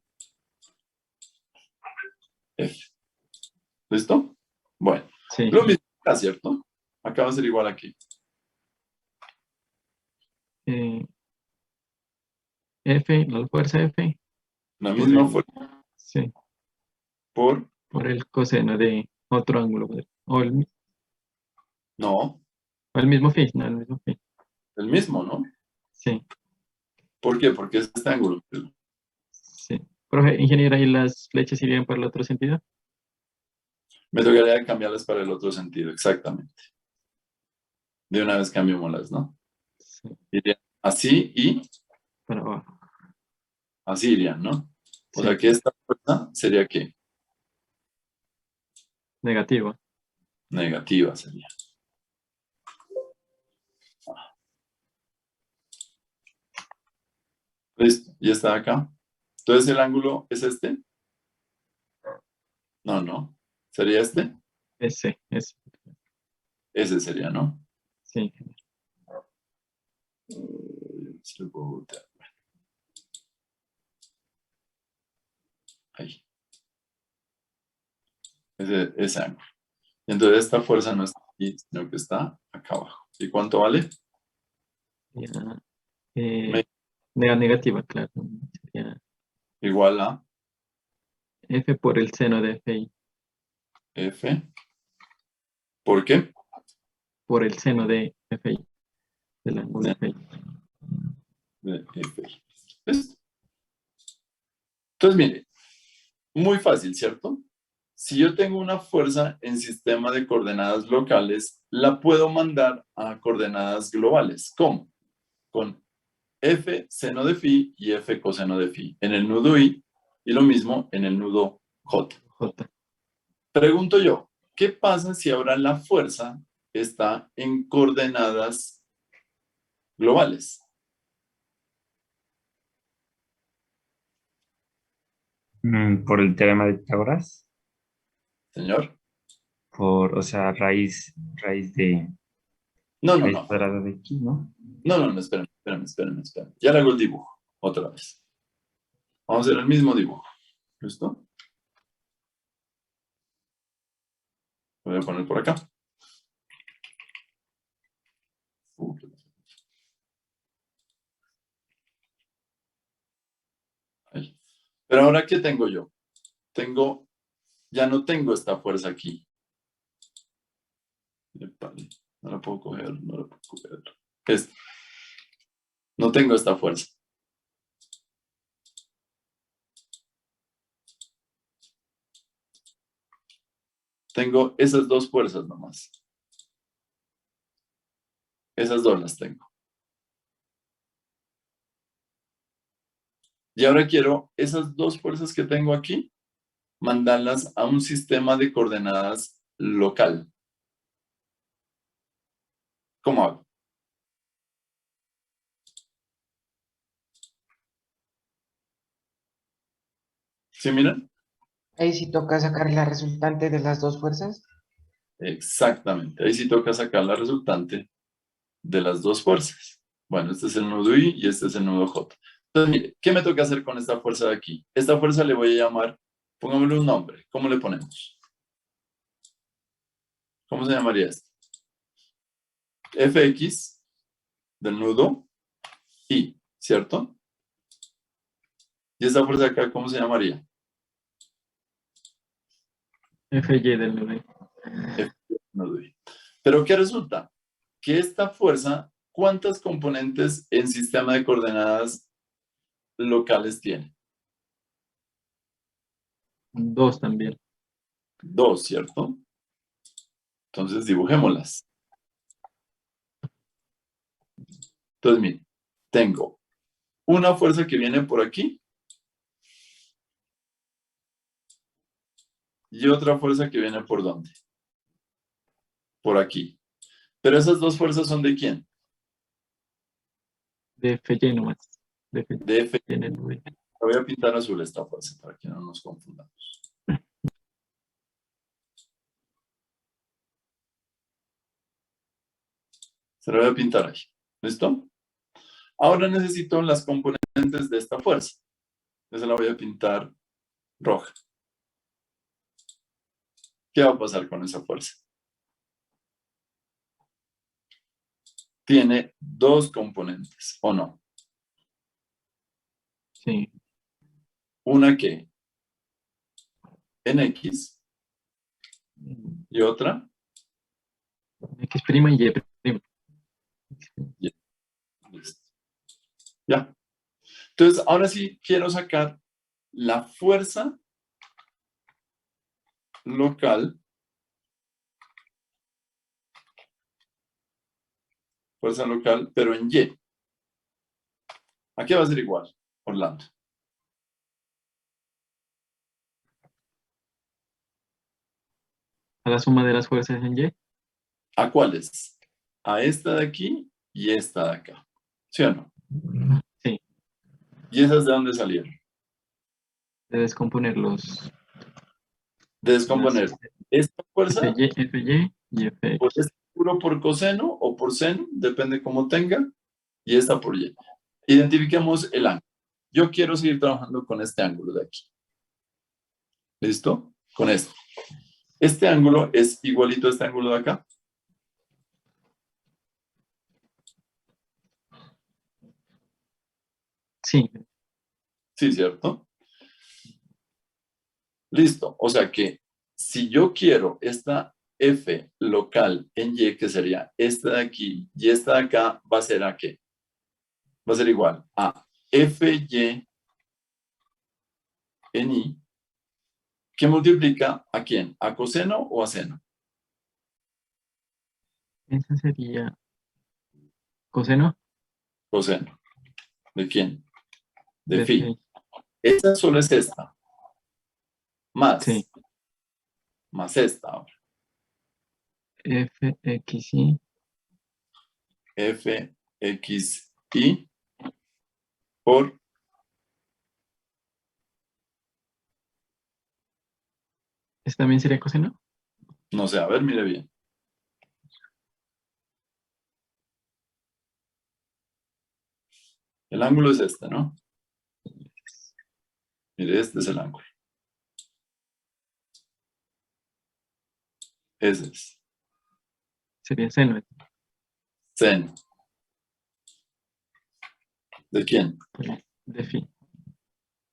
F. ¿Listo? Bueno. Sí. Lo mismo acá, ¿cierto? Acá va a ser igual aquí. F, la fuerza F, La por misma el, fuerza sí, por... por el coseno de otro ángulo. No, O el mismo phi, no, el mismo phi. el mismo, ¿no? Sí, ¿Por qué? Porque es este ángulo. sí. Profe, ingeniero, ¿y las flechas irían para el otro sentido? Me tocaría cambiarlas para el otro sentido, exactamente. De una vez cambiémoslas, ¿no? Sí, Irían así y para abajo. así irían, ¿no? O Sí, sea que esta fuerza sería ¿qué? negativo. Negativa sería. Listo, y está acá. Entonces el ángulo es este. No, no. ¿Sería este? Ese, Ese sería, ¿no? sí. Se lo puedo voltear. Ahí. Ese ángulo. Entonces esta fuerza no está aquí, sino que está acá abajo. ¿Y cuánto vale? Sería, la negativa, claro. Sería Igual a F por el seno de FI. F. ¿Por qué? Por el seno de FI. Del ángulo FI. De F. ¿Ves? Entonces, mire, muy fácil, ¿cierto? Si yo tengo una fuerza en sistema de coordenadas locales, la puedo mandar a coordenadas globales. ¿Cómo? Con F seno de phi y F coseno de phi en el nudo I y lo mismo en el nudo J. J. Pregunto yo, ¿qué pasa si ahora la fuerza está en coordenadas globales? Por el teorema de Pitágoras, Señor. o sea, raíz de No, no, raíz no. cuadrada de aquí, ¿no? No, espérenme. Ya le hago el dibujo, otra vez. Vamos a hacer el mismo dibujo. ¿Listo? Lo voy a poner por acá. Ahí. Pero ahora, ¿qué tengo yo? Ya no tengo esta fuerza aquí. No la puedo coger. No tengo esta fuerza. Tengo esas dos fuerzas nomás. Esas dos las tengo. Y ahora quiero esas dos fuerzas que tengo aquí, mandarlas a un sistema de coordenadas local. ¿Cómo hago? ¿Sí miran? Ahí sí toca sacar la resultante de las dos fuerzas. Exactamente. Ahí sí toca sacar la resultante de las dos fuerzas. Bueno, este es el nudo I y este es el nudo J. Entonces, mire, ¿qué me toca hacer con esta fuerza de aquí? Esta fuerza le voy a llamar, pongámosle un nombre. ¿Cómo le ponemos? ¿Cómo se llamaría esto? Fx del nudo I, ¿cierto? ¿Y esta fuerza de acá cómo se llamaría? FY del nudo I. Nudo I. Pero ¿qué resulta? Que esta fuerza, ¿cuántas componentes en sistema de coordenadas locales tiene? 2 también. 2, ¿cierto? Entonces dibujémoslas. Entonces, miren, tengo una fuerza que viene por aquí y otra fuerza que viene por ¿dónde? Por aquí. Pero esas dos fuerzas son ¿de quién? De FY nomás. De FY De F. en el nudo I. Voy a pintar azul esta fuerza para que no nos confundamos. Se lo voy a pintar ahí. ¿Listo? Ahora necesito las componentes de esta fuerza. Entonces la voy a pintar roja. ¿Qué va a pasar con esa fuerza? Tiene dos componentes, ¿o no? Sí. Una que en X y otra X' y Y'. Y. Listo. Ya. Entonces, ahora sí quiero sacar la fuerza local. Fuerza local, pero en Y. Aquí va a ser igual, Orlando. A la suma de las fuerzas en Y. ¿A cuáles? A esta de aquí y esta de acá. ¿Sí o no? Sí. ¿Y esas de dónde salieron? De descomponer los De descomponer. Esta fuerza, FY y FX. pues es puro por coseno o por seno, depende cómo tenga, y esta por Y. Identifiquemos el ángulo. Yo quiero seguir trabajando con este ángulo de aquí. ¿Listo? Con esto. Este ángulo es igualito a este ángulo de acá. Sí, Sí, ¿cierto? Listo. O sea que si yo quiero esta F local en Y, que sería esta de aquí y esta de acá, va a ser a qué? Va a ser igual a FY en Y, que multiplica ¿a quién? ¿A coseno o a seno? esa sería coseno Coseno. ¿De quién? De de phi. phi. Esta solo es esta. Más. Sí. Más esta ahora. FXY FXY por ¿Este también sería coseno? no sé, a ver, mire bien. El ángulo es este, ¿no? Mire, este es el ángulo. Ese es. Sería seno. Seno. ¿De quién? De phi.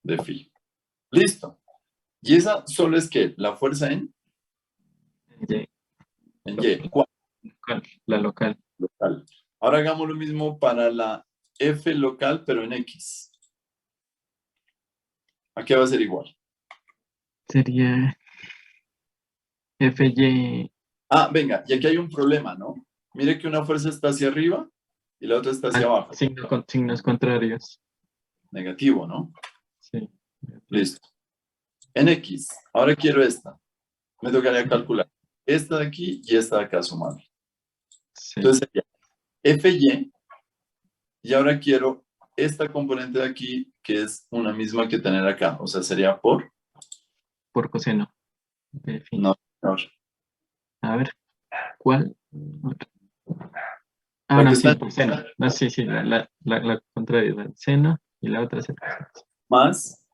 De phi. Listo. Y esa solo es que la fuerza en Y, Y. ¿Cuál? local, la local. Local. Ahora hagamos lo mismo para la F local, pero en X. ¿A qué va a ser igual? Sería FY. Ah, venga, y aquí hay un problema, ¿no? Mire que una fuerza está hacia arriba y la otra está hacia abajo. Signos contrarios. Negativo, ¿no? Sí. Listo. En X. Ahora quiero esta. Me tocaría calcular esta de aquí y esta de acá sumarla. Sí. Entonces sería FY. Y ahora quiero esta componente de aquí, que es una misma que tener acá. O sea, sería por... Por coseno. De phi. No, no. A ver, ¿cuál? La No, que sí, está por seno. No, sí, la contraria, la seno y la otra es el coseno. más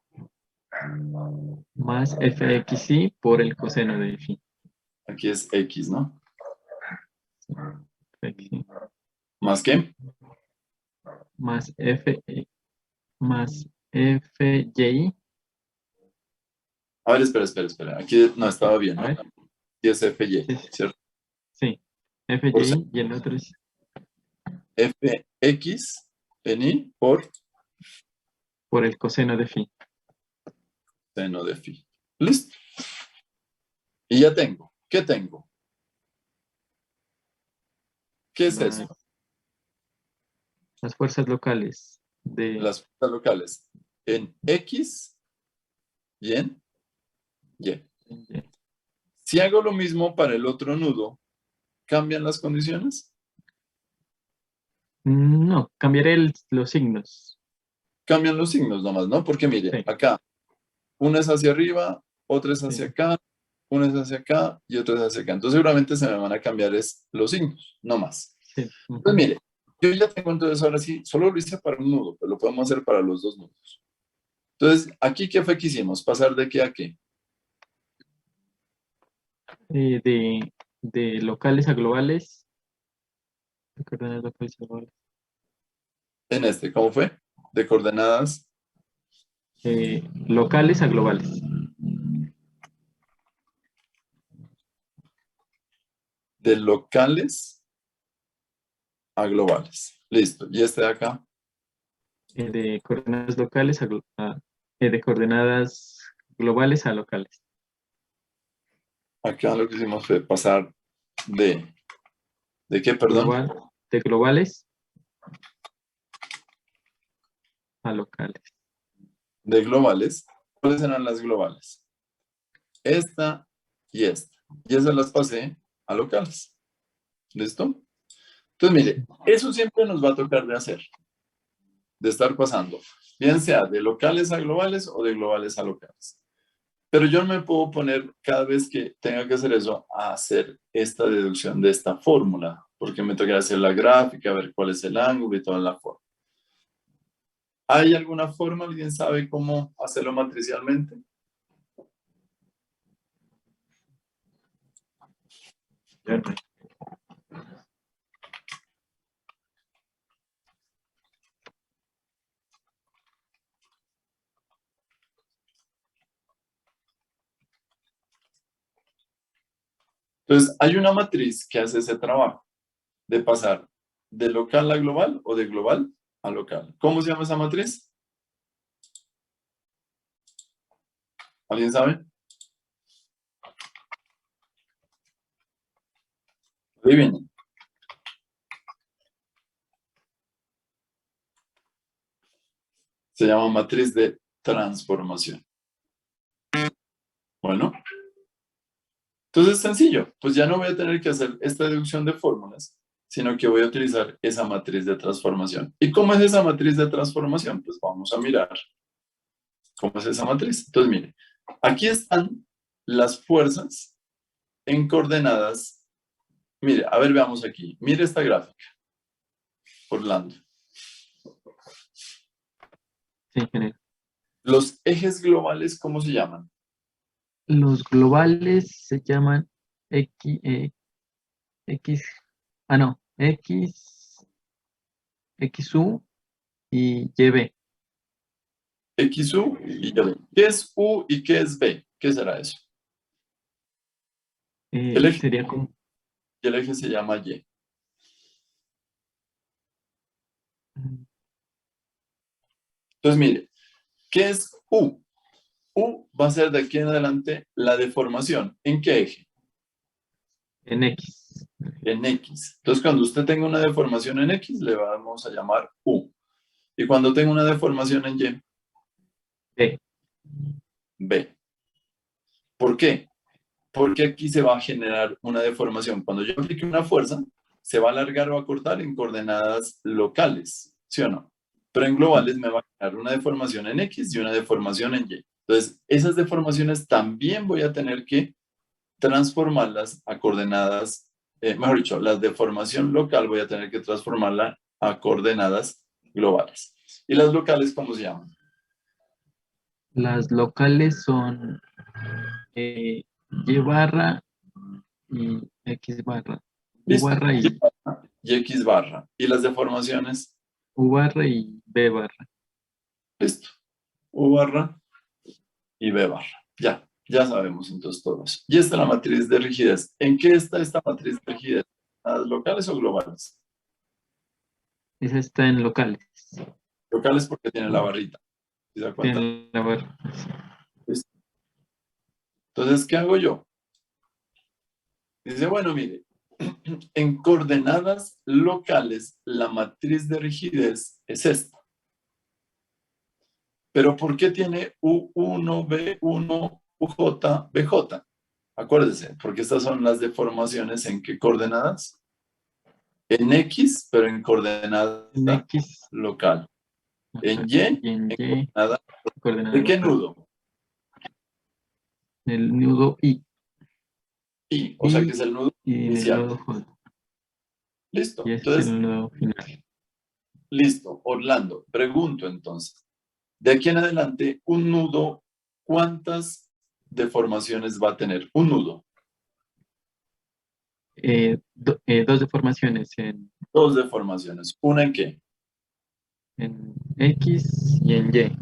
Más FXY por el coseno de phi. aquí es X, ¿no? FXY. ¿Más qué? Más más FY. A ver, espera. Aquí no estaba bien, A ¿no? ver. Y es FY, Sí, ¿cierto? sí. Por FY y el otro es FX en Y por por el coseno de phi. seno de phi. Listo. Y ya tengo. ¿Qué tengo? ¿Qué es Más eso? las fuerzas locales de Las fuerzas locales en X y en Y. Si hago lo mismo para el otro nudo, ¿cambian las condiciones? No, cambiaré los signos. Cambian los signos nomás, ¿no? Porque mire, Sí. acá, una es hacia arriba, otra es hacia Sí. acá, una es hacia acá y otra es hacia acá. Entonces seguramente se me van a cambiar los signos, no más. Sí. Pues mire, yo ya tengo entonces ahora sí, solo lo hice para un nudo, pero lo podemos hacer para los dos nudos. Entonces, ¿aquí qué fue que hicimos? ¿Pasar de qué a qué? De locales a globales. De coordenadas locales a globales. En este, ¿cómo fue? De coordenadas Locales a globales. de locales a globales. Listo. ¿Y este de acá? De coordenadas locales de coordenadas globales a locales. Acá lo que hicimos fue pasar ¿de qué, perdón? De globales a locales. De globales. ¿Cuáles eran las globales? Esta y esta. Y esas las pasé a locales. ¿Listo? Entonces, mire, eso siempre nos va a tocar de hacer. De estar pasando. Bien sea de locales a globales o de globales a locales. Pero yo no me puedo poner cada vez que tenga que hacer eso a hacer esta deducción de esta fórmula. Porque me toca hacer la gráfica, ver cuál es el ángulo y toda la forma. ¿Hay alguna forma? ¿Alguien sabe cómo hacerlo matricialmente? Yo no. Entonces, hay una matriz que hace ese trabajo de pasar de local a global o de global a local. ¿Cómo se llama esa matriz? ¿Alguien sabe? Adivinen. Se llama matriz de transformación. Bueno, entonces es sencillo. Pues ya no voy a tener que hacer esta deducción de fórmulas, sino que voy a utilizar esa matriz de transformación. ¿Y cómo es esa matriz de transformación? Pues vamos a mirar cómo es esa matriz. Entonces, mire, aquí están las fuerzas en coordenadas. Mire, a ver, veamos aquí. Mire esta gráfica. Orlando. Sí, ingeniero. Los ejes globales, ¿cómo se llaman? Los globales se llaman X, XU y YB. XU y YB. ¿Qué es U y qué es B? ¿Qué será eso? El eje Sería como y el eje se llama Y. Entonces, mire, ¿qué es U? U va a ser de aquí en adelante la deformación. ¿En qué eje? en X. En X. Entonces, cuando usted tenga una deformación en X, le vamos a llamar U. Y cuando tenga una deformación en Y, B. B. ¿Por qué? Porque aquí se va a generar una deformación. Cuando yo aplique una fuerza, se va a alargar o acortar en coordenadas locales, ¿sí o no? Pero en globales me va a generar una deformación en X y una deformación en Y. Entonces, esas deformaciones también voy a tener que transformarlas a coordenadas, mejor dicho, la deformación local voy a tener que transformarla a coordenadas globales. ¿Y las locales cómo se llaman? Las locales son Y barra y X barra. U ¿Listo? barra Y X barra. ¿Y las deformaciones? U barra y B barra. Listo. U barra y B barra. Ya sabemos entonces todo eso. Y esta es la matriz de rigidez. ¿En qué está esta matriz de rigidez? ¿Las locales o globales? Esa está en locales. Locales porque tiene la barrita. ¿Sí se da cuenta? Tiene la barra. Listo. Entonces, ¿qué hago yo? Dice, bueno, mire, en coordenadas locales, la matriz de rigidez es esta. Pero ¿por qué tiene U1, B1, UJ, BJ? Acuérdese, porque estas son las deformaciones en qué coordenadas? En X, pero en coordenada En X. local. En Y, Y en Y. coordenada. Coordenada ¿De qué local. nudo? El nudo I. Y, o sea que es el nudo Y en el inicial. nudo J. Listo. Y este Entonces, es el nudo final. listo. Orlando, pregunto entonces. De aquí en adelante, un nudo, ¿cuántas deformaciones va a tener? Un nudo. Dos deformaciones Dos deformaciones. ¿Una en qué? en X y en Y.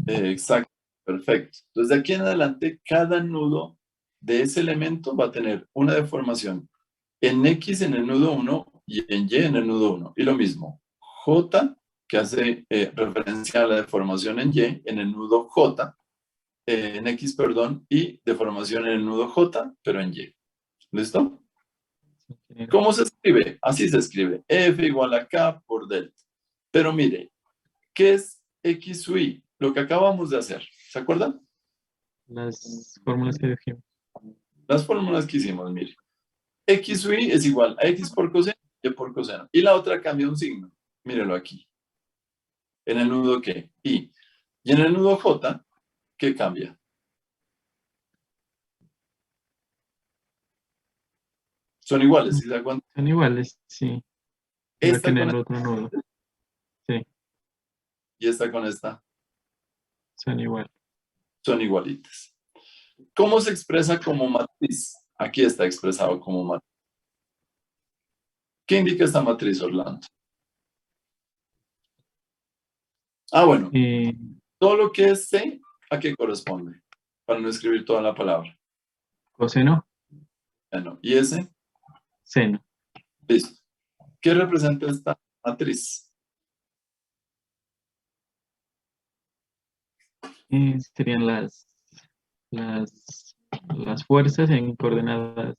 Exacto. Perfecto. Entonces, de aquí en adelante, cada nudo de ese elemento va a tener una deformación en X en el nudo 1 y en Y en el nudo 1. Y lo mismo, J, que hace referencia a la deformación en Y, en el nudo J, en X, perdón, y deformación en el nudo J, pero en Y. ¿Listo? ¿Cómo se escribe? Así se escribe. F igual a K por delta. Pero mire, ¿qué es X sub I? Lo que acabamos de hacer. ¿Se acuerdan? Las fórmulas que dijimos. Las fórmulas que hicimos, mire. X sub I es igual a X por coseno y por coseno. Y la otra cambia un signo. Mírelo aquí. En el nudo ¿qué? I. Y en el nudo J, ¿qué cambia? Son iguales, ¿sí se da cuenta? Son iguales, sí. Pero Esta que en con el otro nudo. Sí, y esta con esta son iguales. son igualitas. ¿Cómo se expresa como matriz? Aquí está expresado como matriz. ¿Qué indica esta matriz, Orlando? Ah, bueno, todo lo que es C, ¿a qué corresponde? Para no escribir toda la palabra. Coseno, Bueno, ¿y ese? seno. Listo. ¿Qué representa esta matriz? Serían las fuerzas en coordenadas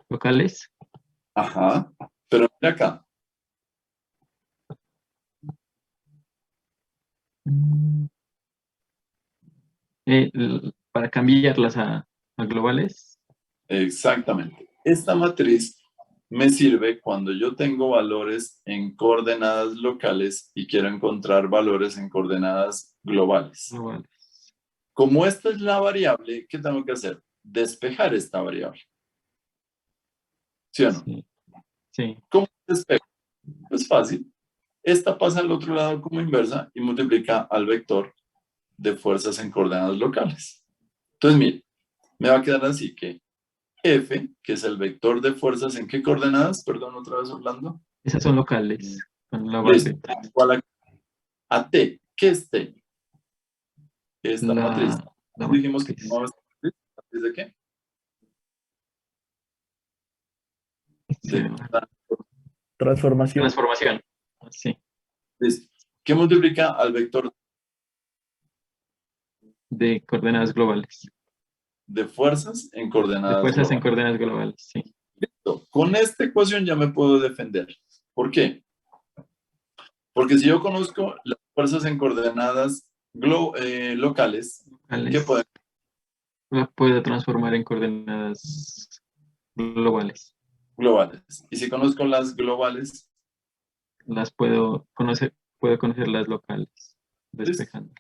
locales. Ajá. Pero mira acá. Para cambiarlas a globales. Exactamente. Esta matriz me sirve cuando yo tengo valores en coordenadas locales y quiero encontrar valores en coordenadas globales. globales. Como esta es la variable, ¿qué tengo que hacer? Despejar esta variable. ¿Sí o no? Sí. Sí. ¿Cómo despejo? Es fácil. Esta pasa al otro lado como inversa y multiplica al vector de fuerzas en coordenadas locales. Entonces, mire, me va a quedar así que F, que es el vector de fuerzas, ¿en qué coordenadas? Perdón, otra vez Orlando. Esas son locales. Con la Listo. base. Igual a T. ¿Qué es T? Esta La- matriz. la Dijimos que matriz. llamaba esta matriz. ¿Matriz de qué? Sí. De Transformación. Transformación. Sí. listo. ¿Qué multiplica al vector De coordenadas globales. de fuerzas en De coordenadas fuerzas en globales? coordenadas globales. Sí. Listo. Con esta ecuación ya me puedo defender. ¿Por qué? Porque si yo conozco las fuerzas en coordenadas locales, ¿qué Locales. puedo? La puedo transformar en coordenadas globales. Globales. Y si conozco las globales, Las puedo conocer las locales, despejando.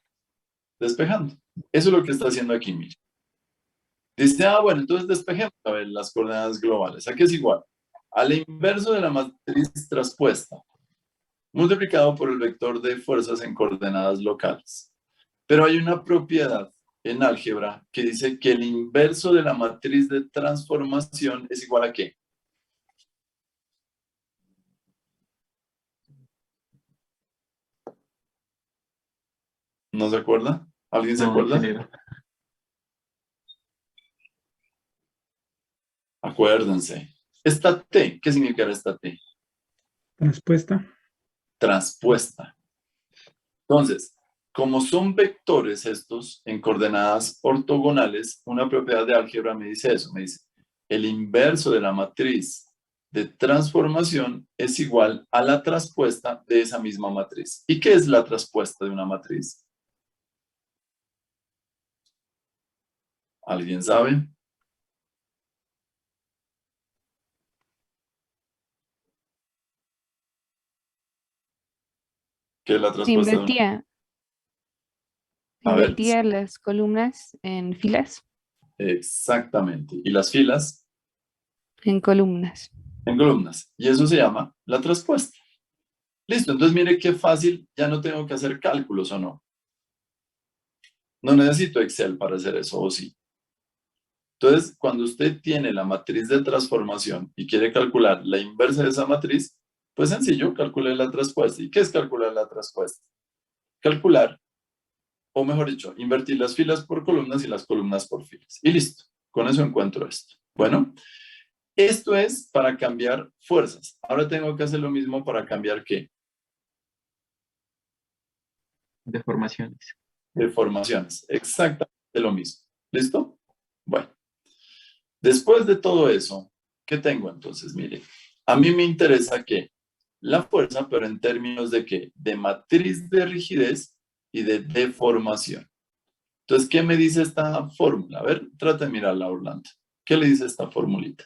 despejando. Eso es lo que está haciendo aquí, mire. Dice, bueno, entonces despejemos a ver las coordenadas globales. Aquí es igual. Al inverso de la matriz traspuesta, multiplicado por el vector de fuerzas en coordenadas locales. Pero hay una propiedad en álgebra que dice que el inverso de la matriz de transformación es igual a ¿qué? ¿No se acuerda? ¿Alguien se No, acuerda? ingeniero. Acuérdense. Esta T, ¿qué significa esta T? Transpuesta. Transpuesta. Entonces, como son vectores estos en coordenadas ortogonales, una propiedad de álgebra me dice eso, me dice, el inverso de la matriz de transformación es igual a la traspuesta de esa misma matriz. ¿Y qué es la traspuesta de una matriz? ¿Alguien sabe? ¿Qué es la Se traspuesta de una matriz? A ver. Invertía las columnas en filas, Exactamente. ¿Y las filas? en columnas. En columnas. Y eso se llama la traspuesta. Listo, entonces mire qué fácil, ya no tengo que hacer cálculos o no. No necesito Excel para hacer eso, ¿o sí? Entonces, cuando usted tiene la matriz de transformación y quiere calcular la inversa de esa matriz, pues sencillo, calcule la traspuesta. ¿Y qué es calcular la traspuesta? Calcular, o mejor dicho, invertir las filas por columnas y las columnas por filas. Y listo, con eso encuentro esto. Bueno, esto es para cambiar fuerzas. Ahora tengo que hacer lo mismo para cambiar ¿qué? Deformaciones. Deformaciones. Exactamente lo mismo. ¿Listo? Bueno. Después de todo eso, ¿qué tengo entonces? Mire, a mí me interesa que la fuerza, pero en términos de ¿qué? De matriz de rigidez y de deformación. Entonces, ¿qué me dice esta fórmula? A ver, trata de mirarla, Orlando. ¿Qué le dice esta formulita?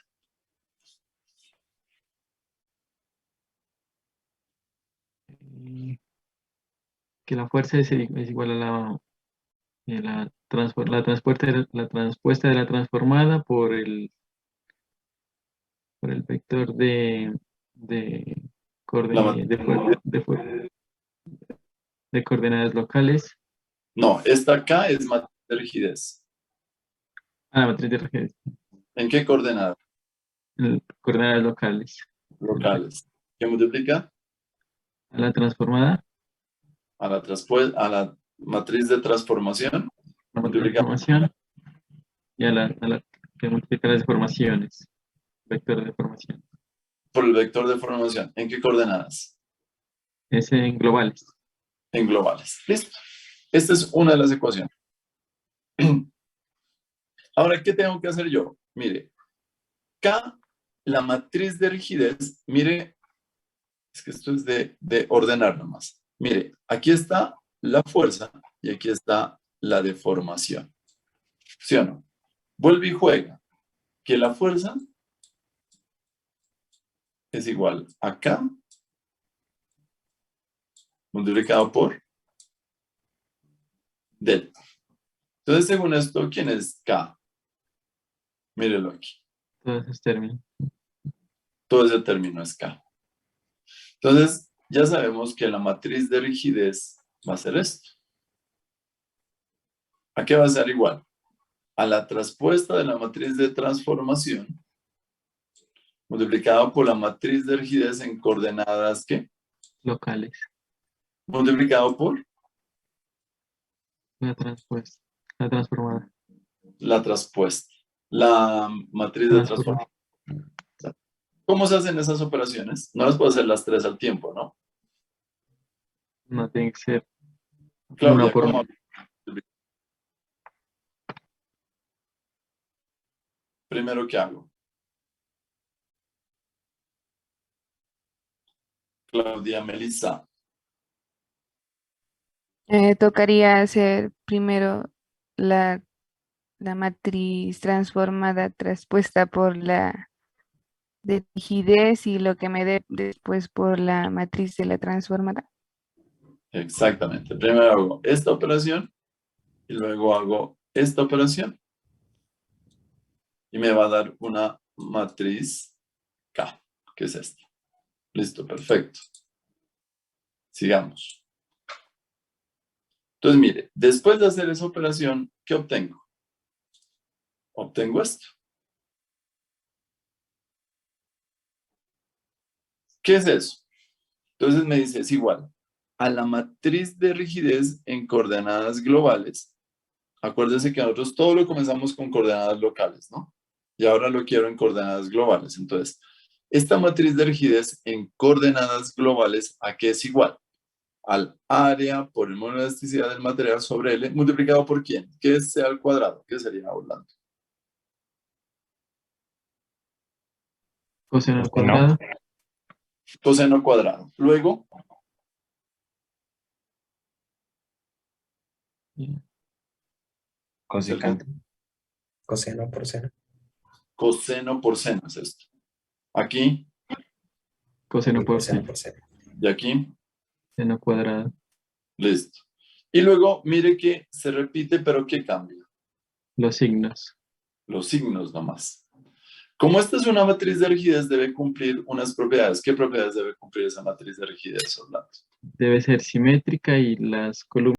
Que la fuerza es igual a la transpuesta de la transformada por el vector de coordenadas locales. No, esta acá es matriz de rigidez. La matriz de rigidez. ¿En qué coordenada? Coordenadas locales. locales. ¿Qué multiplica? A la transformada, A la matriz de transformación. a la Multiplica transformación y a la que multiplica las deformaciones. Vector de deformación. por el vector de formación. ¿En qué coordenadas? Ese en globales. En globales. Listo. Esta es una de las ecuaciones. Ahora, ¿qué tengo que hacer yo? Mire, K, la matriz de rigidez, mire, es que esto es de ordenar nomás. Mire, aquí está la fuerza y aquí está la deformación. ¿Sí o no? Vuelve y juega. Que la fuerza es igual a K multiplicado por delta. Entonces, según esto, ¿quién es K? Mírelo aquí. Todos esos términos. Todo ese término es K. Entonces, ya sabemos que la matriz de rigidez va a ser esto. ¿A qué va a ser igual? A la traspuesta de la matriz de transformación multiplicado por la matriz de rigidez en coordenadas, ¿qué? Locales. Multiplicado por La transpuesta. La transformada. la traspuesta. La matriz de transformación. ¿Cómo se hacen esas operaciones? No las puedo hacer las tres al tiempo, ¿no? No tiene que ser Claudia, una por ¿cómo? una. Primero, ¿qué hago? Claudia, Melissa. Tocaría hacer primero la matriz transformada traspuesta por la de rigidez y lo que me dé después por la matriz de la transformada. Exactamente. Primero hago esta operación y luego hago esta operación. Y me va a dar una matriz K, que es esta. Listo, perfecto. Sigamos. Entonces, mire, después de hacer esa operación, ¿qué obtengo? Obtengo esto. ¿Qué es eso? Entonces me dice, es igual a la matriz de rigidez en coordenadas globales. Acuérdense que nosotros todo lo comenzamos con coordenadas locales, ¿no? Y ahora lo quiero en coordenadas globales. Entonces, esta matriz de rigidez en coordenadas globales, ¿a qué es igual? Al área por el módulo de elasticidad del material sobre L, multiplicado por ¿quién? ¿Qué es C al cuadrado? ¿Qué sería, Orlando? Coseno al cuadrado. Coseno cuadrado. Luego, Cosecante. Coseno por seno. coseno por seno es esto. Aquí Coseno por Coseno seno. por seno. y aquí. Seno cuadrado. Listo. Y luego, mire que se repite, pero ¿qué cambia? Los signos. Los signos nomás. Como esta es una matriz de rigidez, debe cumplir unas propiedades. ¿Qué propiedades debe cumplir esa matriz de rigidez, Orlando? Debe ser simétrica y las columnas